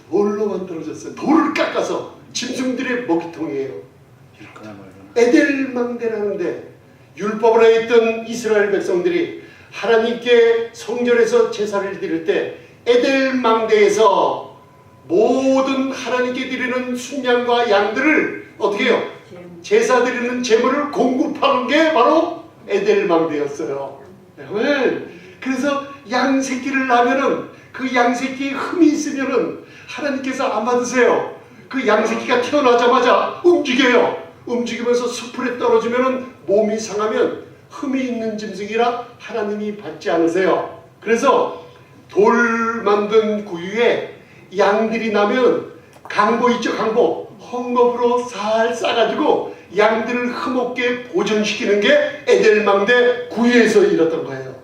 돌로 만들어졌어요. 돌을 깎아서 짐승들의 먹이통이에요. 에델망대라는데, 율법을 했던 이스라엘 백성들이 하나님께 성전에서 제사를 드릴 때 에델망대에서 모든 하나님께 드리는 순양과 양들을 어떻게 해요? 제사 드리는 제물을 공급하는 게 바로 에델망대였어요. 그래서 양 새끼를 낳으면은, 그 양 새끼에 흠이 있으면은 하나님께서 안 받으세요. 그 양 새끼가 태어나자마자 움직여요. 움직이면서 숲풀에 떨어지면은 몸이 상하면 흠이 있는 짐승이라 하나님이 받지 않으세요. 그래서 돌 만든 구유에 양들이 나면, 강보 있죠, 강보. 헝겊으로 살 싸가지고 양들을 흠없게 보존시키는 게 에델망대 구유에서 일었던 거예요.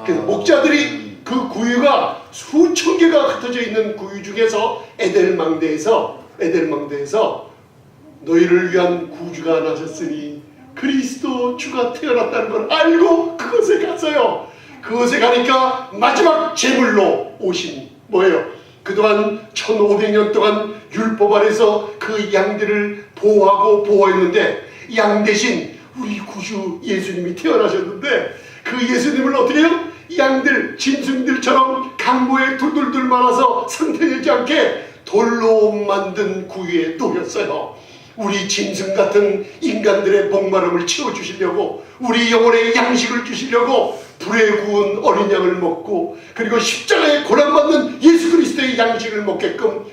그래서 목자들이 그 구유가 수천 개가 흩어져 있는 구유 중에서 에델망대에서 너희를 위한 구주가 나셨으니 그리스도 주가 태어났다는 걸 알고 그곳에 갔어요. 그곳에 가니까 마지막 제물로 오신, 뭐예요? 그동안 1500년 동안 율법 아래서 그 양들을 보호하고 보호했는데, 양 대신 우리 구주 예수님이 태어나셨는데, 그 예수님을 어떻게 해요? 양들, 짐승들처럼 강보에 둘둘둘 말아서 상태되지 않게 돌로 만든 구유에 놓였어요. 우리 짐승 같은 인간들의 목마름을 채워주시려고, 우리 영혼의 양식을 주시려고 불에 구운 어린 양을 먹고, 그리고 십자가에 고난받는 예수 그리스도의 양식을 먹게끔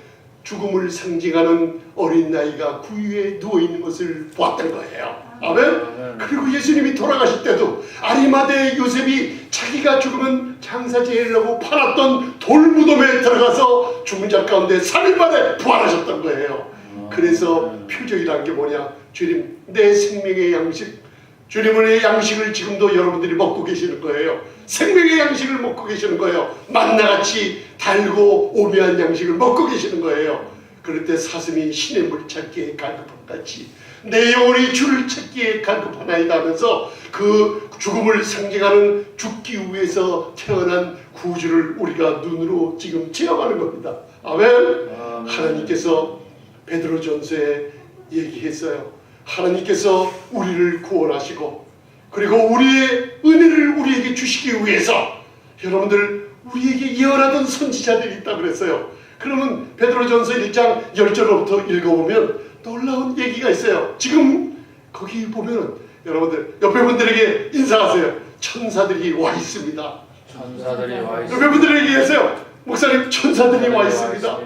죽음을 상징하는 어린 나이가 구유에 누워있는 것을 보았던 거예요. 아멘? 그리고 예수님이 돌아가실 때도 아리마대 요셉이 자기가 죽으면 장사 지으려고 팔았던 돌무덤에 들어가서 죽은 자 가운데 3일 만에 부활하셨던 거예요. 그래서 표적이란 게 뭐냐? 주님, 내 생명의 양식, 주님의 양식을 지금도 여러분들이 먹고 계시는 거예요. 생명의 양식을 먹고 계시는 거예요. 만나같이 달고 오묘한 양식을 먹고 계시는 거예요. 그럴 때 사슴이 신의 물 찾기에 갈급한 같이 내 영혼이 주를 찾기에 갈급하나이다 하면서 그 죽음을 상징하는 죽기 위해서 태어난 구주를 우리가 눈으로 지금 체험하는 겁니다. 아멘. 하나님께서 베드로전서에 얘기했어요. 하나님께서 우리를 구원하시고 그리고 우리의 은혜를 우리에게 주시기 위해서 여러분들 우리에게 예언하던 선지자들이 있다 그랬어요. 그러면 베드로전서 1장 10절로부터 읽어보면 놀라운 얘기가 있어요. 지금 거기 보면 여러분들 옆에 분들에게 인사하세요. 천사들이 와 있습니다. 천사들이 와 있습니다. 옆에 분들에게 얘기하세요. 목사님 천사들이 와 있습니다.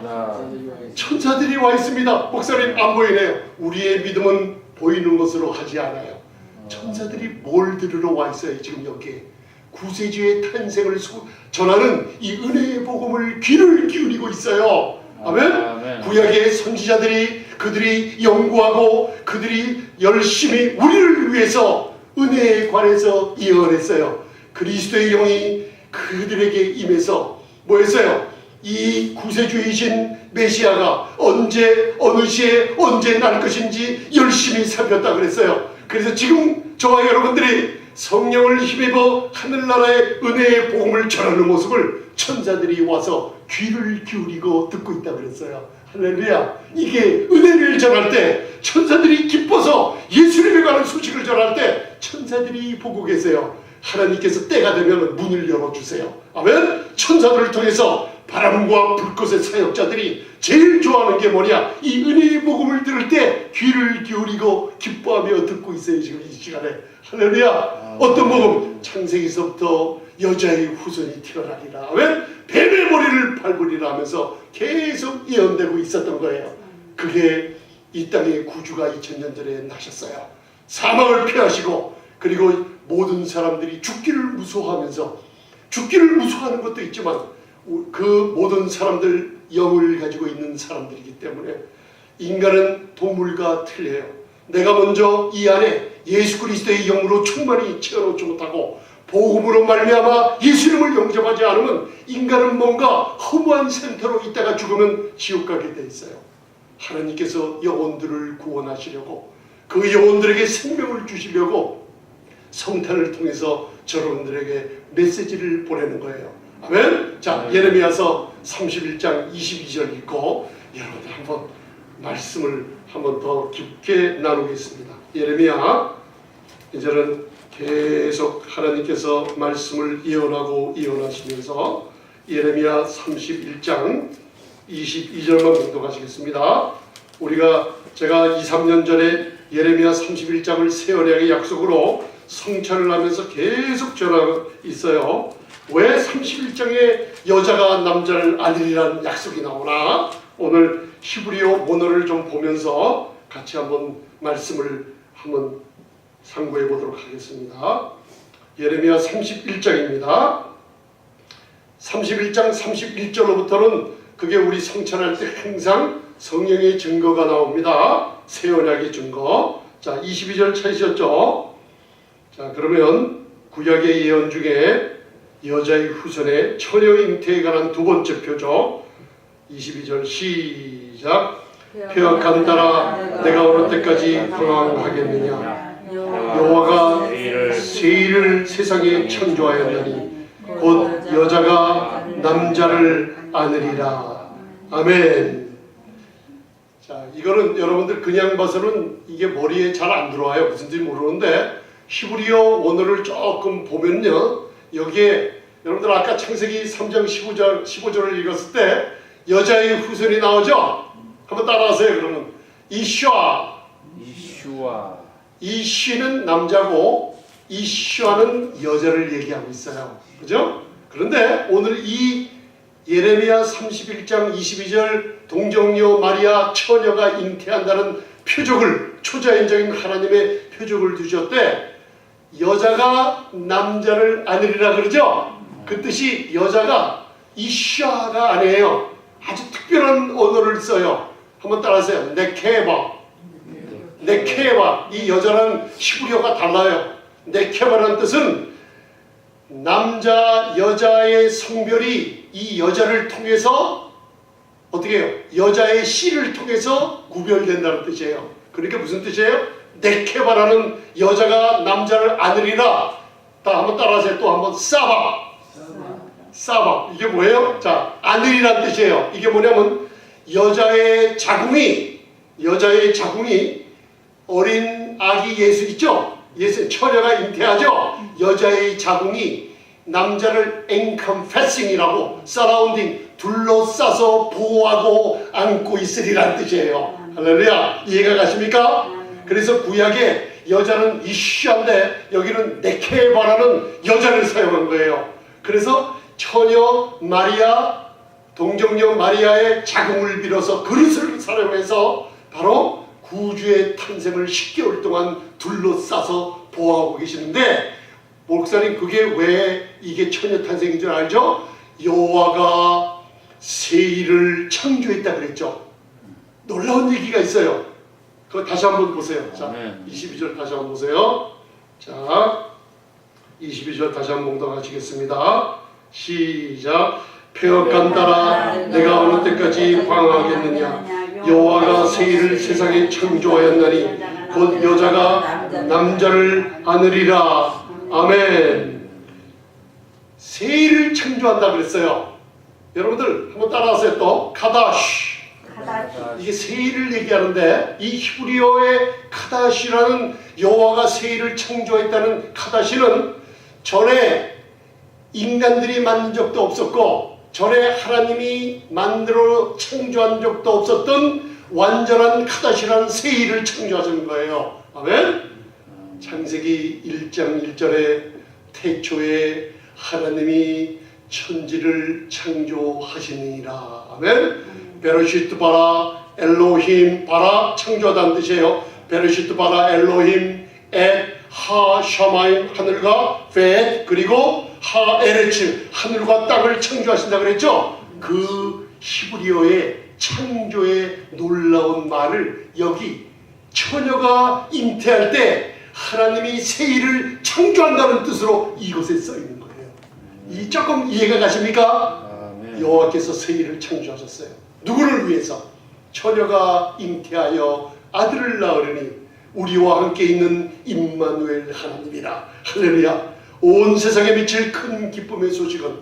천사들이 와 있습니다. 목사님 안 보이네요. 우리의 믿음은 보이는 것으로 하지 않아요. 천사들이 뭘 들으러 와 있어요. 지금 여기에 구세주의 탄생을 전하는 이 은혜의 복음을 귀를 기울이고 있어요. 아멘. 구약의 선지자들이 그들이 연구하고 그들이 열심히 우리를 위해서 은혜에 관해서 예언했어요. 그리스도의 영이 그들에게 임해서 뭐 했어요? 이 구세주이신 메시아가 언제 어느 시에 언제 날 것인지 열심히 살폈다 그랬어요. 그래서 지금 저와 여러분들이 성령을 힘입어 하늘나라의 은혜의 복음을 전하는 모습을 천사들이 와서 귀를 기울이고 듣고 있다 그랬어요. 할렐루야. 이게 은혜를 전할 때 천사들이 기뻐서 예수님에 관한 소식을 전할 때 천사들이 보고 계세요. 하나님께서 때가 되면 문을 열어주세요. 아멘. 천사들을 통해서 바람과 불꽃의 사역자들이 제일 좋아하는 게 뭐냐? 이 은혜의 복음을 들을 때 귀를 기울이고 기뻐하며 듣고 있어요. 지금 이 시간에. 할렐루야. 어떤 복음? 창세기서부터 여자의 후손이 태어나리라. 왜? 뱀의 머리를 밟으리라 하면서 계속 예언되고 있었던 거예요. 그게 이 땅의 구주가 2000년 전에 나셨어요. 사망을 피하시고 그리고 모든 사람들이 죽기를 무서워하면서 죽기를 무서워하는 것도 있지만 그 모든 사람들 영을 가지고 있는 사람들이기 때문에 인간은 동물과 틀려요. 내가 먼저 이 안에 예수 그리스도의 영으로 충만히 채워놓지 못하고 복음으로 말미암아 예수님을 영접하지 않으면 인간은 뭔가 허무한 상태로 있다가 죽으면 지옥 가게 돼 있어요. 하나님께서 영혼들을 구원하시려고 그 영혼들에게 생명을 주시려고 성탄을 통해서 여러분들에게 메시지를 보내는 거예요. 아멘. 자, 예레미야서 31장 22절 읽고 여러분들 한번 말씀을 한번 더 깊게 나누겠습니다. 예레미야, 이제는 계속 하나님께서 말씀을 예언하고 예언하시면서 예레미야 31장 22절만 맹독하시겠습니다. 제가 2, 3년 전에 예레미야 31장을 새 언약의 약속으로 성찬을 하면서 계속 전하고 있어요. 왜 31장에 여자가 남자를 안으리라는 약속이 나오나? 오늘 히브리어 원어를 좀 보면서 같이 한번 말씀을 한번 상고해 보도록 하겠습니다. 예레미야 31장입니다. 31장 31절로부터는 그게 우리 성찬할 때 항상 성령의 증거가 나옵니다. 새 언약의 증거. 자, 22절 찾으셨죠? 자, 그러면 구약의 예언 중에 여자의 후손의 처녀 잉태에 관한 두 번째 표죠. 22절 시작. 폐역한 따라 내가 어느 때까지 흥황하겠느냐. 여호와가 세일을 세상에 창조하였느니 곧 여자가 남자를 안으리라. 아멘. 자, 이거는 여러분들 그냥 봐서는 이게 머리에 잘 안 들어와요. 무슨지 모르는데 히브리어 원어를 조금 보면요, 여기에 여러분들 아까 창세기 3장 15절을 읽었을 때 여자의 후손이 나오죠? 한번 따라하세요. 그러면 이슈아. 이슈는 남자고 이슈아는 여자를 얘기하고 있어요. 그죠? 그런데 오늘 이 예레미야 31장 22절 동정녀 마리아 처녀가 잉태한다는 표적을, 초자연적인 하나님의 표적을 두셨대. 여자가 남자를 안으리라 그러죠? 그 뜻이 여자가 이슈아가 아니에요. 아주 특별한 언어를 써요. 한번 따라하세요. 네케바. 네케바. 이 여자랑 히브리어가 달라요. 네케바라는 뜻은 남자 여자의 성별이 이 여자를 통해서 어떻게 해요? 여자의 씨를 통해서 구별된다는 뜻이에요. 그러니까 무슨 뜻이에요? 네케바라는 여자가 남자를 안으리라. 다 한번 따라하세요. 또 한번 사바. 이게 뭐예요? 자, 안으리란 뜻이에요. 이게 뭐냐면 여자의 자궁이 어린 아기 예수 있죠? 예수 처녀가 잉태하죠? 여자의 자궁이 남자를 encompassing이라고 surrounding 둘러싸서 보호하고 안고 있으리란 뜻이에요. 할렐루야. 이해가 가십니까? 그래서 구약에 여자는 이슈한데 여기는 네케바라는 여자를 사용한 거예요. 그래서 처녀 마리아, 동정녀 마리아의 자궁을 빌어서 그릇을 사용해서 바로 구주의 탄생을 10개월 동안 둘러싸서 보호하고 계시는데, 목사님 그게 왜 이게 처녀 탄생인 줄 알죠? 여호와가 세일을 창조했다 그랬죠. 놀라운 얘기가 있어요. 그거 다시 한번 보세요. 자, 22절 다시 한번 보세요. 자, 22절 다시 한번 봉독하시겠습니다. 시작. 폐역간다라 내가 어느 때까지 방황하겠느냐. 여호와가 세일을 세상에 창조하였나니 곧 여자가 남자를 안으리라. 아멘. 세일을 창조한다 그랬어요. 여러분들 한번 따라하세요. 또 카다시. 이게 세일을 얘기하는데 이 히브리어의 카다시라는 여호와가 세일을 창조했다는 카다시는 전에 인간들이 만든 적도 없었고 전에 하나님이 만들어 창조한 적도 없었던 완전한 카다시라는 세일을 창조하신 거예요. 아멘. 창세기 1장 1절에 태초에 하나님이 천지를 창조하시니라. 아멘. 베르시트 바라 엘로힘 바라 창조하다는 뜻이에요. 베르시트 바라 엘로힘 엣 하 샤마임 하늘과 벳 그리고 하 에레츠 하늘과 땅을 창조하신다 그랬죠. 그 히브리어의 창조의 놀라운 말을 여기 처녀가 잉태할 때 하나님이 세일을 창조한다는 뜻으로 이곳에 써 있는 거예요. 이 조금 이해가 가십니까? 여호와께서 세일을 창조하셨어요. 누구를 위해서? 처녀가 잉태하여 아들을 낳으려니 우리와 함께 있는 임마누엘 하나님이라. 할렐루야. 온 세상에 미칠 큰 기쁨의 소식은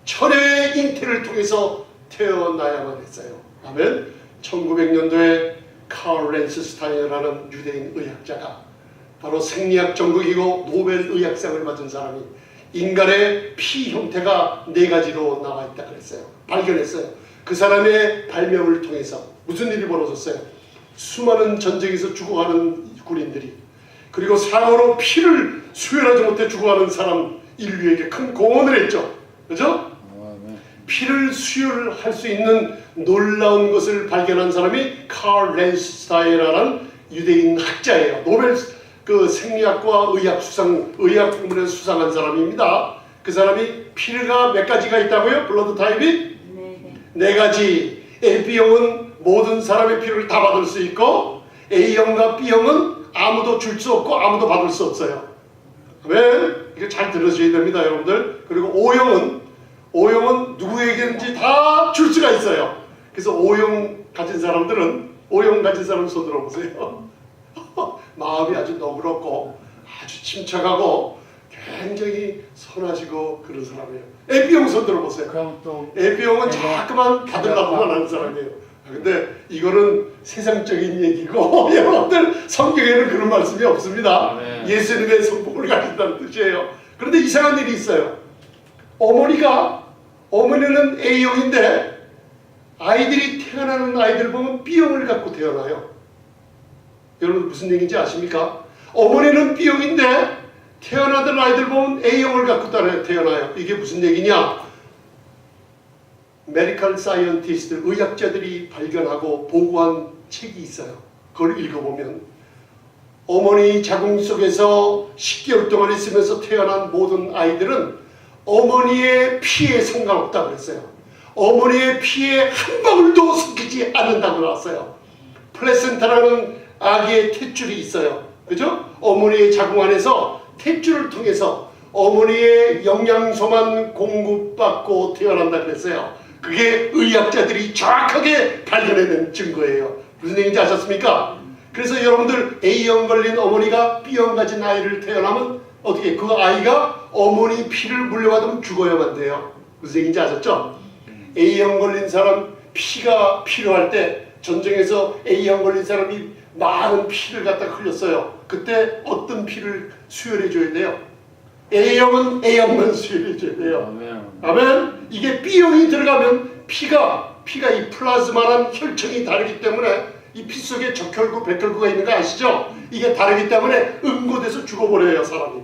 처녀의 잉태를 통해서 태어나야만 했어요. 아멘. 1900년도에 칼 랜스스타이너라는 유대인 의학자가 바로 생리학 전국이고 노벨 의학상을 받은 사람이 인간의 피 형태가 4가지로 나와 있다 그랬어요. 발견했어요. 그 사람의 발명을 통해서 무슨 일이 벌어졌어요? 수많은 전쟁에서 죽어가는 군인들이 그리고 상어로 피를 수혈하지 못해 죽어가는 사람 인류에게 큰 공헌을 했죠. 그죠? 피를 수혈할 수 있는 놀라운 것을 발견한 사람이 칼 랜스타이너라는 유대인 학자예요. 노벨 그 생리학과 의학 부문에서 수상한 사람입니다. 그 사람이 피가 몇 가지가 있다고요? 블러드 타입이? 4가지. B형은 모든 사람의 피를 다 받을 수 있고 A형과 B형은 아무도 줄 수 없고 아무도 받을 수 없어요. 왜? 이거 잘 들으셔야 됩니다, 여러분들. 그리고 O형은 누구에게든지 다 줄 수가 있어요. 그래서 O형 가진 사람 손 들어보세요. 마음이 아주 너그럽고 아주 침착하고 굉장히 선하시고 그런 사람이에요. B형 손 들어보세요. 그럼 또 B형은 자꾸만 받으려고만 하는 사람이에요. 근데 이거는 세상적인 얘기고 여러분들 성경에는 그런 말씀이 없습니다. 예수님의 성품을 가진다는 뜻이에요. 그런데 이상한 일이 있어요. 어머니는 A형인데 아이들이 태어나는 아이들 보면 B형을 갖고 태어나요. 여러분 무슨 얘기인지 아십니까? 어머니는 B형인데 태어나던 아이들 보면 A형을 갖고 태어나요. 이게 무슨 얘기냐? 메디컬 사이언티스트, 의학자들이 발견하고 보고한 책이 있어요. 그걸 읽어보면 어머니 자궁 속에서 10개월 동안 있으면서 태어난 모든 아이들은 어머니의 피에 상관없다고 그랬어요. 어머니의 피에 한 방울도 섞이지 않는다고 나왔어요. 플래센타라는 아기의 탯줄이 있어요. 그죠? 어머니의 자궁 안에서 탯줄을 통해서 어머니의 영양소만 공급받고 태어난다 그랬어요. 그게 의학자들이 정확하게 발견해낸 증거예요. 무슨 얘기인지 아셨습니까? 그래서 여러분들 A형 걸린 어머니가 B형 가진 아이를 태어나면 어떻게 그 아이가 어머니 피를 물려받으면 죽어야만 돼요. 무슨 얘기인지 아셨죠? A형 걸린 사람 피가 필요할 때 전쟁에서 A형 걸린 사람이 많은 피를 갖다 흘렸어요. 그때 어떤 피를 수혈해 줘야 돼요? A형은 A형만 수혈해 줘야 돼요. 아멘. 아멘. 이게 B형이 들어가면 피가 이 플라즈마란 혈청이 다르기 때문에 이 피 속에 적혈구, 백혈구가 있는 거 아시죠? 이게 다르기 때문에 응고돼서 죽어버려요, 사람이.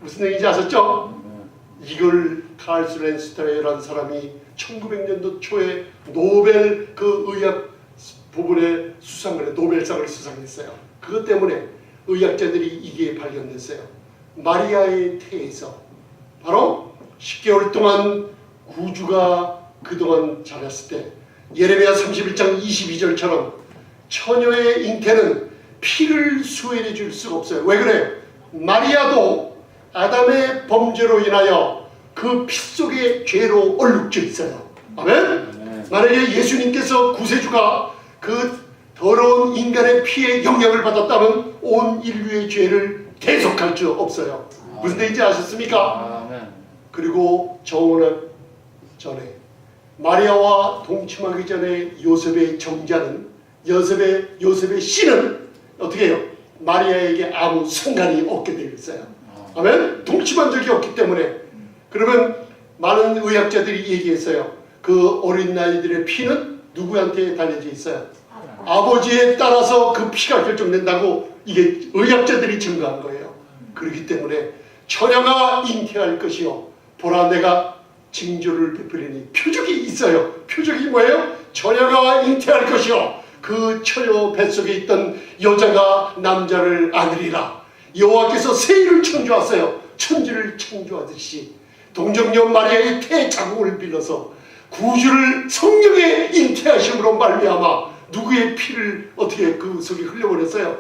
무슨 얘기인지 아셨죠? 이걸 칼스 랜스터라는 사람이 1900년도 초에 노벨 그 의학 부분에 수상을 해, 노벨상을 수상했어요. 그것 때문에 의학자들이 이게 발견됐어요. 마리아의 태에서 바로 10개월 동안 구주가 그동안 자랐을 때 예레미야 31장 22절처럼 처녀의 잉태는 피를 수혈해 줄 수가 없어요. 왜 그래? 마리아도 아담의 범죄로 인하여 그 피 속에 죄로 얼룩져 있어요. 아멘? 만약에 예수님께서 구세주가 그 더러운 인간의 피에 영향을 받았다면 온 인류의 죄를 계속할 수 없어요. 무슨 얘기인지 아셨습니까? 아멘. 그리고 정원학 전에 마리아와 동침하기 전에 요셉의 정자는 요셉의 씨는 어떻게 해요? 마리아에게 아무 상관이 없게 되어 있어요. 아멘? 동침한 적이 없기 때문에. 그러면 많은 의학자들이 얘기했어요. 그 어린 나이들의 피는 누구한테 달려져 있어요? 아버지에 따라서 그 피가 결정된다고 이게 의학자들이 증거한 거예요. 그렇기 때문에 처녀가 잉태할 것이요 보라 내가 징조를 베풀리니 표적이 있어요. 표적이 뭐예요? 처녀가 잉태할 것이요 그 처녀 뱃속에 있던 여자가 남자를 안으리라. 여호와께서 세일을 창조하세요. 천지를 창조하듯이 동정녀 마리아의 태 자궁을 빌려서 구주를 성령의 잉태하심으로 말미암아 누구의 피를 어떻게 그 속에 흘려보냈어요?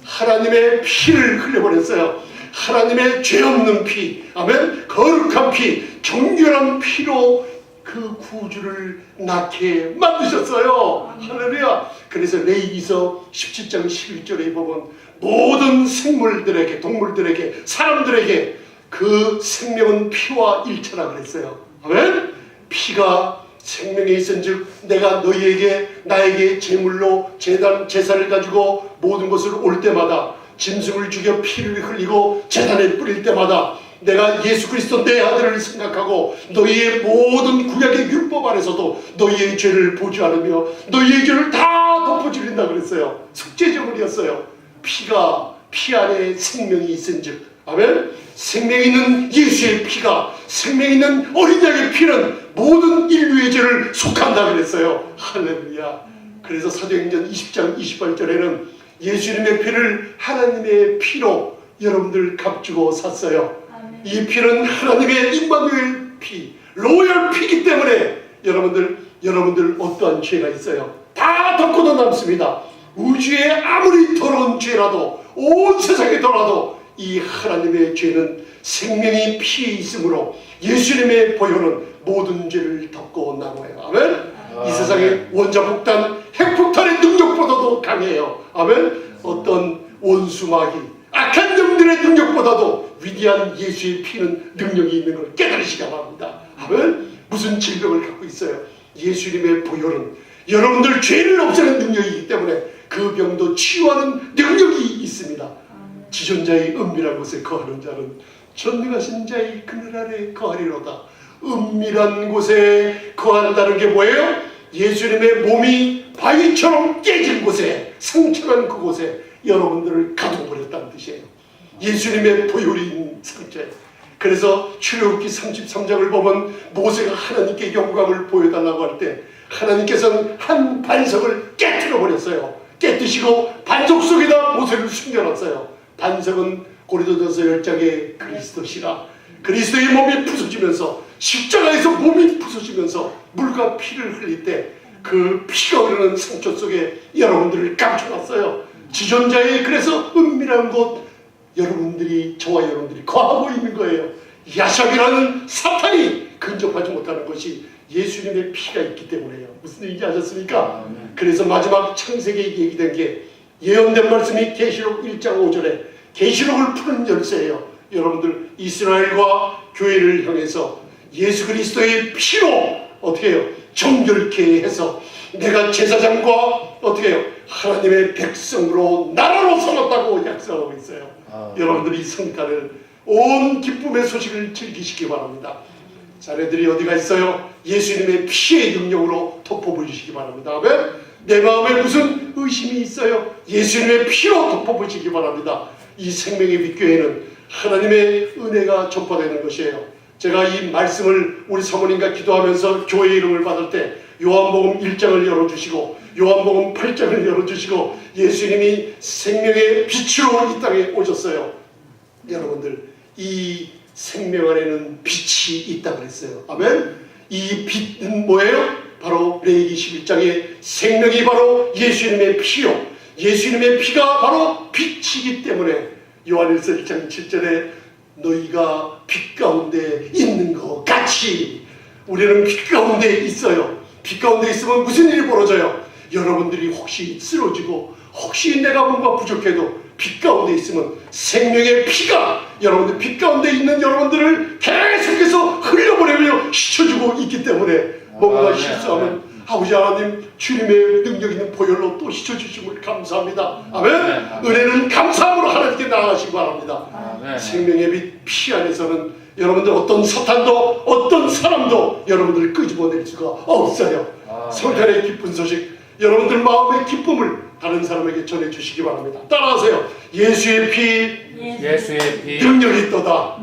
하나님의 피를 흘려보냈어요. 하나님의 죄 없는 피, 아멘, 거룩한 피, 정결한 피로 그 구주를 낳게 만드셨어요. 할렐루야. 그래서 레위기서 17장 11절에 보면 모든 생물들에게, 동물들에게, 사람들에게 그 생명은 피와 일체라 그랬어요. 아멘. 피가 생명에 있은즉 내가 너희에게 나에게 제물로 제사를 가지고 모든 것을 올 때마다 짐승을 죽여 피를 흘리고 제단에 뿌릴 때마다 내가 예수 그리스도 내 아들을 생각하고 너희의 모든 구약의 율법 안에서도 너희의 죄를 보지 않으며 너희의 죄를 다 덮어주린다 그랬어요. 속죄제물이었어요. 피가 피 안에 생명이 있은즉 아멘. 생명 있는 예수의 피가 생명 있는 어린 양의 피는 모든 인류의 죄를 속한다 그랬어요. 할렐루야. 그래서 사도행전 20장 28절에는 예수님의 피를 하나님의 피로 여러분들 값주고 샀어요. 이 피는 하나님의 임마누엘 피, 로열 피이기 때문에 여러분들 어떠한 죄가 있어요? 다 덮고도 남습니다. 우주에 아무리 더러운 죄라도 온 세상에 더라도 이 하나님의 죄는 생명이 피에 있으므로 예수님의 보혈은 모든 죄를 덮고 남아요. 아멘. 이 세상의 원자폭탄, 핵폭탄의 능력보다도 강해요. 아멘. 어떤 원수마귀, 악한 영들의 능력보다도 위대한 예수의 피는 능력이 있는 걸 깨달으시기 바랍니다. 아멘. 무슨 질병을 갖고 있어요? 예수님의 보혈은 여러분들 죄를 없애는 능력이기 때문에 그 병도 치유하는 능력이 있습니다. 지존자의 은밀한 곳에 거하는 자는 전능하신 자의 그늘 아래 거하리로다. 은밀한 곳에 거한다는 게 뭐예요? 예수님의 몸이 바위처럼 깨진 곳에, 상처난 그곳에 여러분들을 가둬버렸다는 뜻이에요. 예수님의 보혈이 있는 상처에. 그래서 출애굽기 33장을 보면 모세가 하나님께 영광을 보여달라고 할 때 하나님께서는 한 반석을 깨뜨려 버렸어요. 깨뜨시고 반석 속에다 모세를 숨겨놨어요. 반석은 고린도전서 10장의 그리스도시라. 그리스도의 몸이 부서지면서 십자가에서 몸이 부서지면서 물과 피를 흘릴 때 그 피가 흐르는 상처 속에 여러분들을 감춰놨어요. 지존자의 그래서 은밀한 곳 여러분들이 저와 여러분들이 거하고 있는 거예요. 야샵이라는 사탄이 근접하지 못하는 것이 예수님의 피가 있기 때문에요. 무슨 얘기인지 아셨습니까? 아멘. 그래서 마지막 창세기에 얘기된 게 예언된 말씀이 계시록 1장 5절에 계시록을 푸는 열쇠예요. 여러분들 이스라엘과 교회를 향해서 예수 그리스도의 피로 어떻게 해요? 정결케 해서 내가 제사장과 어떻게 해요? 하나님의 백성으로 나라로 삼았다고 약속하고 있어요. 여러분들이 이 성탄을 온 기쁨의 소식을 즐기시기 바랍니다. 자네들이 어디가 있어요? 예수님의 피의 능력으로 덮어보시기 바랍니다. 아멘? 내 마음에 무슨 의심이 있어요? 예수님의 피로 덮어보시기 바랍니다. 이 생명의 빛교회는 하나님의 은혜가 전파되는 것이에요. 제가 이 말씀을 우리 사모님과 기도하면서 교회 이름을 받을 때 요한복음 1장을 열어주시고 요한복음 8장을 열어주시고 예수님이 생명의 빛으로 이 땅에 오셨어요. 여러분들 이 생명 안에는 빛이 있다고 그랬어요. 아멘? 이 빛은 뭐예요? 바로 레위기 11장의 생명이 바로 예수님의 피요. 예수님의 피가 바로 빛이기 때문에 요한일서 1장 7절에 너희가 빛 가운데 있는 것 같이 우리는 빛 가운데 있어요. 빛 가운데 있으면 무슨 일이 벌어져요? 여러분들이 혹시 쓰러지고 혹시 내가 뭔가 부족해도 빛 가운데 있으면 생명의 피가 여러분들 빛 가운데 있는 여러분들을 계속해서 흘려보내며 씻어주고 있기 때문에 뭔가 실수하면 아버지 하나님 주님의 능력 있는 보혈로 또 씻어주심을 감사합니다. 아멘. 은혜는 감사함으로 하나님께 나아가시기 바랍니다. 생명의 빛 피 안에서는 여러분들 어떤 사탄도 어떤 사람도 여러분들을 끄집어낼 수가 없어요. 성탄의 기쁜 소식 여러분들 마음의 기쁨을 다른 사람에게 전해주시기 바랍니다. 따라하세요. 예수의 피 능력이 있도다.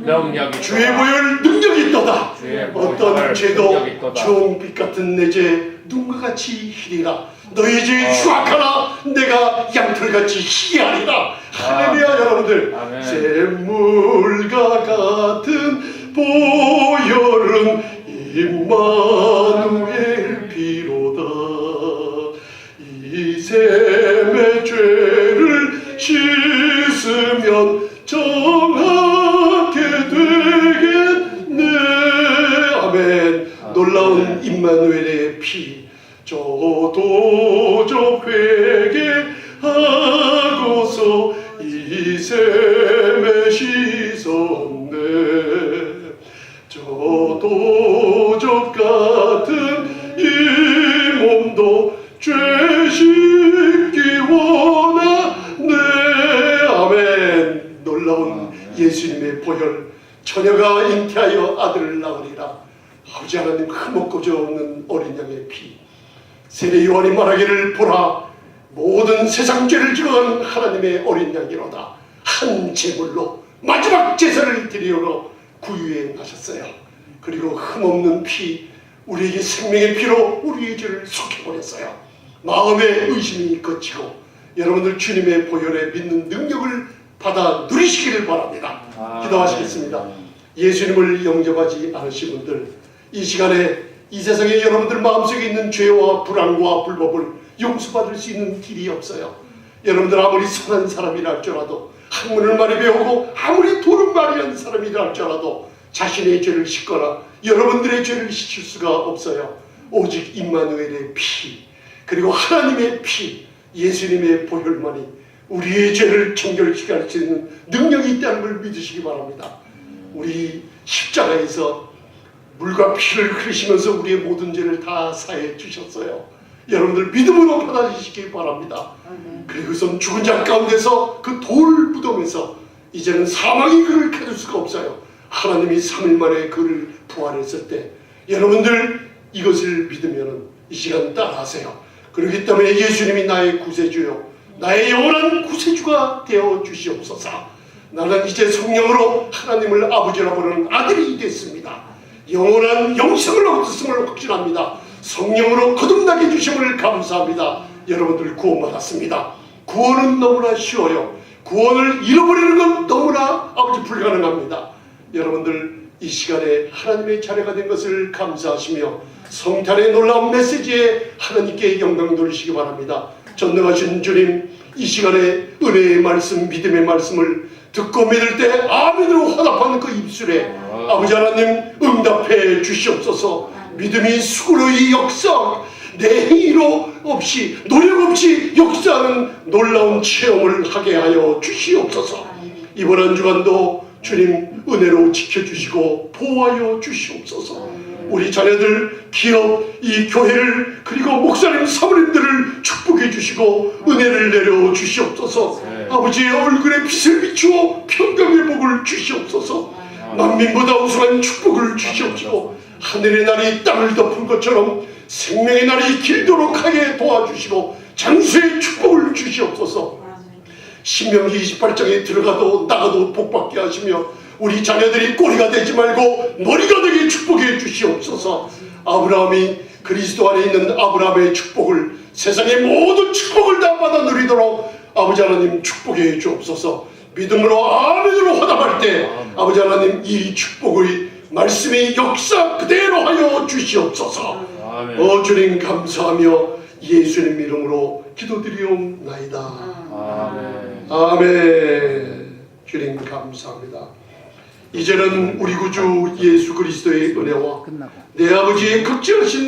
주의 보혈 능력이 있도다. 어떤 죄도 주홍빛 같은 내 죄 눈과 같이 희리라. 너희 죄 휴학하라. 내가 양털같이 희리하리라. 할렐루야. 여러분들 샘물과 같은 보혈은 임마누엘 피로다. 이 샘의 죄를 씻으면 정하게 되겠네. 아멘. 놀라운 임마누엘의 피 저도 저 회개하고서 이 샘에 씻었네. 저도 저 같은 이 몸도 죄 씻기 원하네. 아멘. 놀라운 예수님의 보혈 처녀가 잉태하여 아들을 낳으리라. 아버지 하나님 흠없고저 없는 어린 양의 피 세례 요한이 말하기를 보라 모든 세상 죄를 지어간 하나님의 어린 양이로다. 한 제물로 마지막 제사를 드리러 구유에 나셨어요. 그리고 흠없는 피 우리에게 생명의 피로 우리의 죄를 속해버렸어요. 마음의 의심이 거치고 여러분들 주님의 보혈에 믿는 능력을 받아 누리시기를 바랍니다. 기도하시겠습니다. 예수님을 영접하지 않으신 분들 이 시간에 이 세상에 여러분들 마음속에 있는 죄와 불안과 불법을 용서받을 수 있는 길이 없어요. 여러분들 아무리 선한 사람이라 할지라도 학문을 많이 배우고 아무리 돈을 많이 한 사람이라 할지라도 자신의 죄를 씻거나 여러분들의 죄를 씻을 수가 없어요. 오직 임마누엘의 피 그리고 하나님의 피 예수님의 보혈만이 우리의 죄를 정결케 할 수 있는 능력이 있다는 걸 믿으시기 바랍니다. 우리 십자가에서 물과 피를 흘리시면서 우리의 모든 죄를 다 사해 주셨어요. 여러분들 믿음으로 받아주시기 바랍니다. 그리고선 죽은 자 가운데서 그 돌 무덤에서 이제는 사망이 그를 가둘 수가 없어요. 하나님이 3일 만에 그를 부활했을 때 여러분들 이것을 믿으면 이 시간 따라하세요. 그렇기 때문에 예수님이 나의 구세주요 나의 영원한 구세주가 되어 주시옵소서. 나는 이제 성령으로 하나님을 아버지라 부르는 아들이 됐습니다. 영원한 영생을 얻었음을 확신합니다. 성령으로 거듭나게 주심을 감사합니다. 여러분들 구원받았습니다. 구원은 너무나 쉬워요. 구원을 잃어버리는 건 너무나 아버지 불가능합니다. 여러분들 이 시간에 하나님의 자녀가 된 것을 감사하시며 성탄의 놀라운 메시지에 하나님께 영광 돌리시기 바랍니다. 전능하신 주님 이 시간에 은혜의 말씀 믿음의 말씀을 듣고 믿을 때 아멘으로 화답하는 그 입술에 아버지 하나님 응답해 주시옵소서. 믿음이 수고로이 역사, 내 행위로 없이 노력 없이 역사하는 놀라운 체험을 하게 하여 주시옵소서. 이번 한 주간도 주님 은혜로 지켜주시고 보호하여 주시옵소서. 우리 자녀들, 기업, 이 교회를 그리고 목사님, 사모님들을 축복해 주시고 은혜를 내려 주시옵소서. 아버지의 얼굴에 빛을 비추어 평강의 복을 주시옵소서. 만민보다 우수한 축복을 주시옵시고 하늘의 날이 땅을 덮은 것처럼 생명의 날이 길도록 하게 도와주시고 장수의 축복을 주시옵소서. 신명기 28장에 들어가도 나가도 복받게 하시며 우리 자녀들이 꼬리가 되지 말고 머리가 되게 축복해 주시옵소서. 아브라함이 그리스도 안에 있는 아브라함의 축복을, 세상의 모든 축복을 다 받아 누리도록 아버지 하나님 축복해 주옵소서. 믿음으로 아멘으로 화답할 때 아버지 하나님 이 축복의 말씀의 역사 그대로 하여 주시옵소서. 아멘. 주님 감사하며 예수님 이름으로 기도드리옵나이다. 아멘. 아멘. 주님 감사합니다. 이제는 우리 구주 예수 그리스도의 은혜와 내 아버지의 극진하신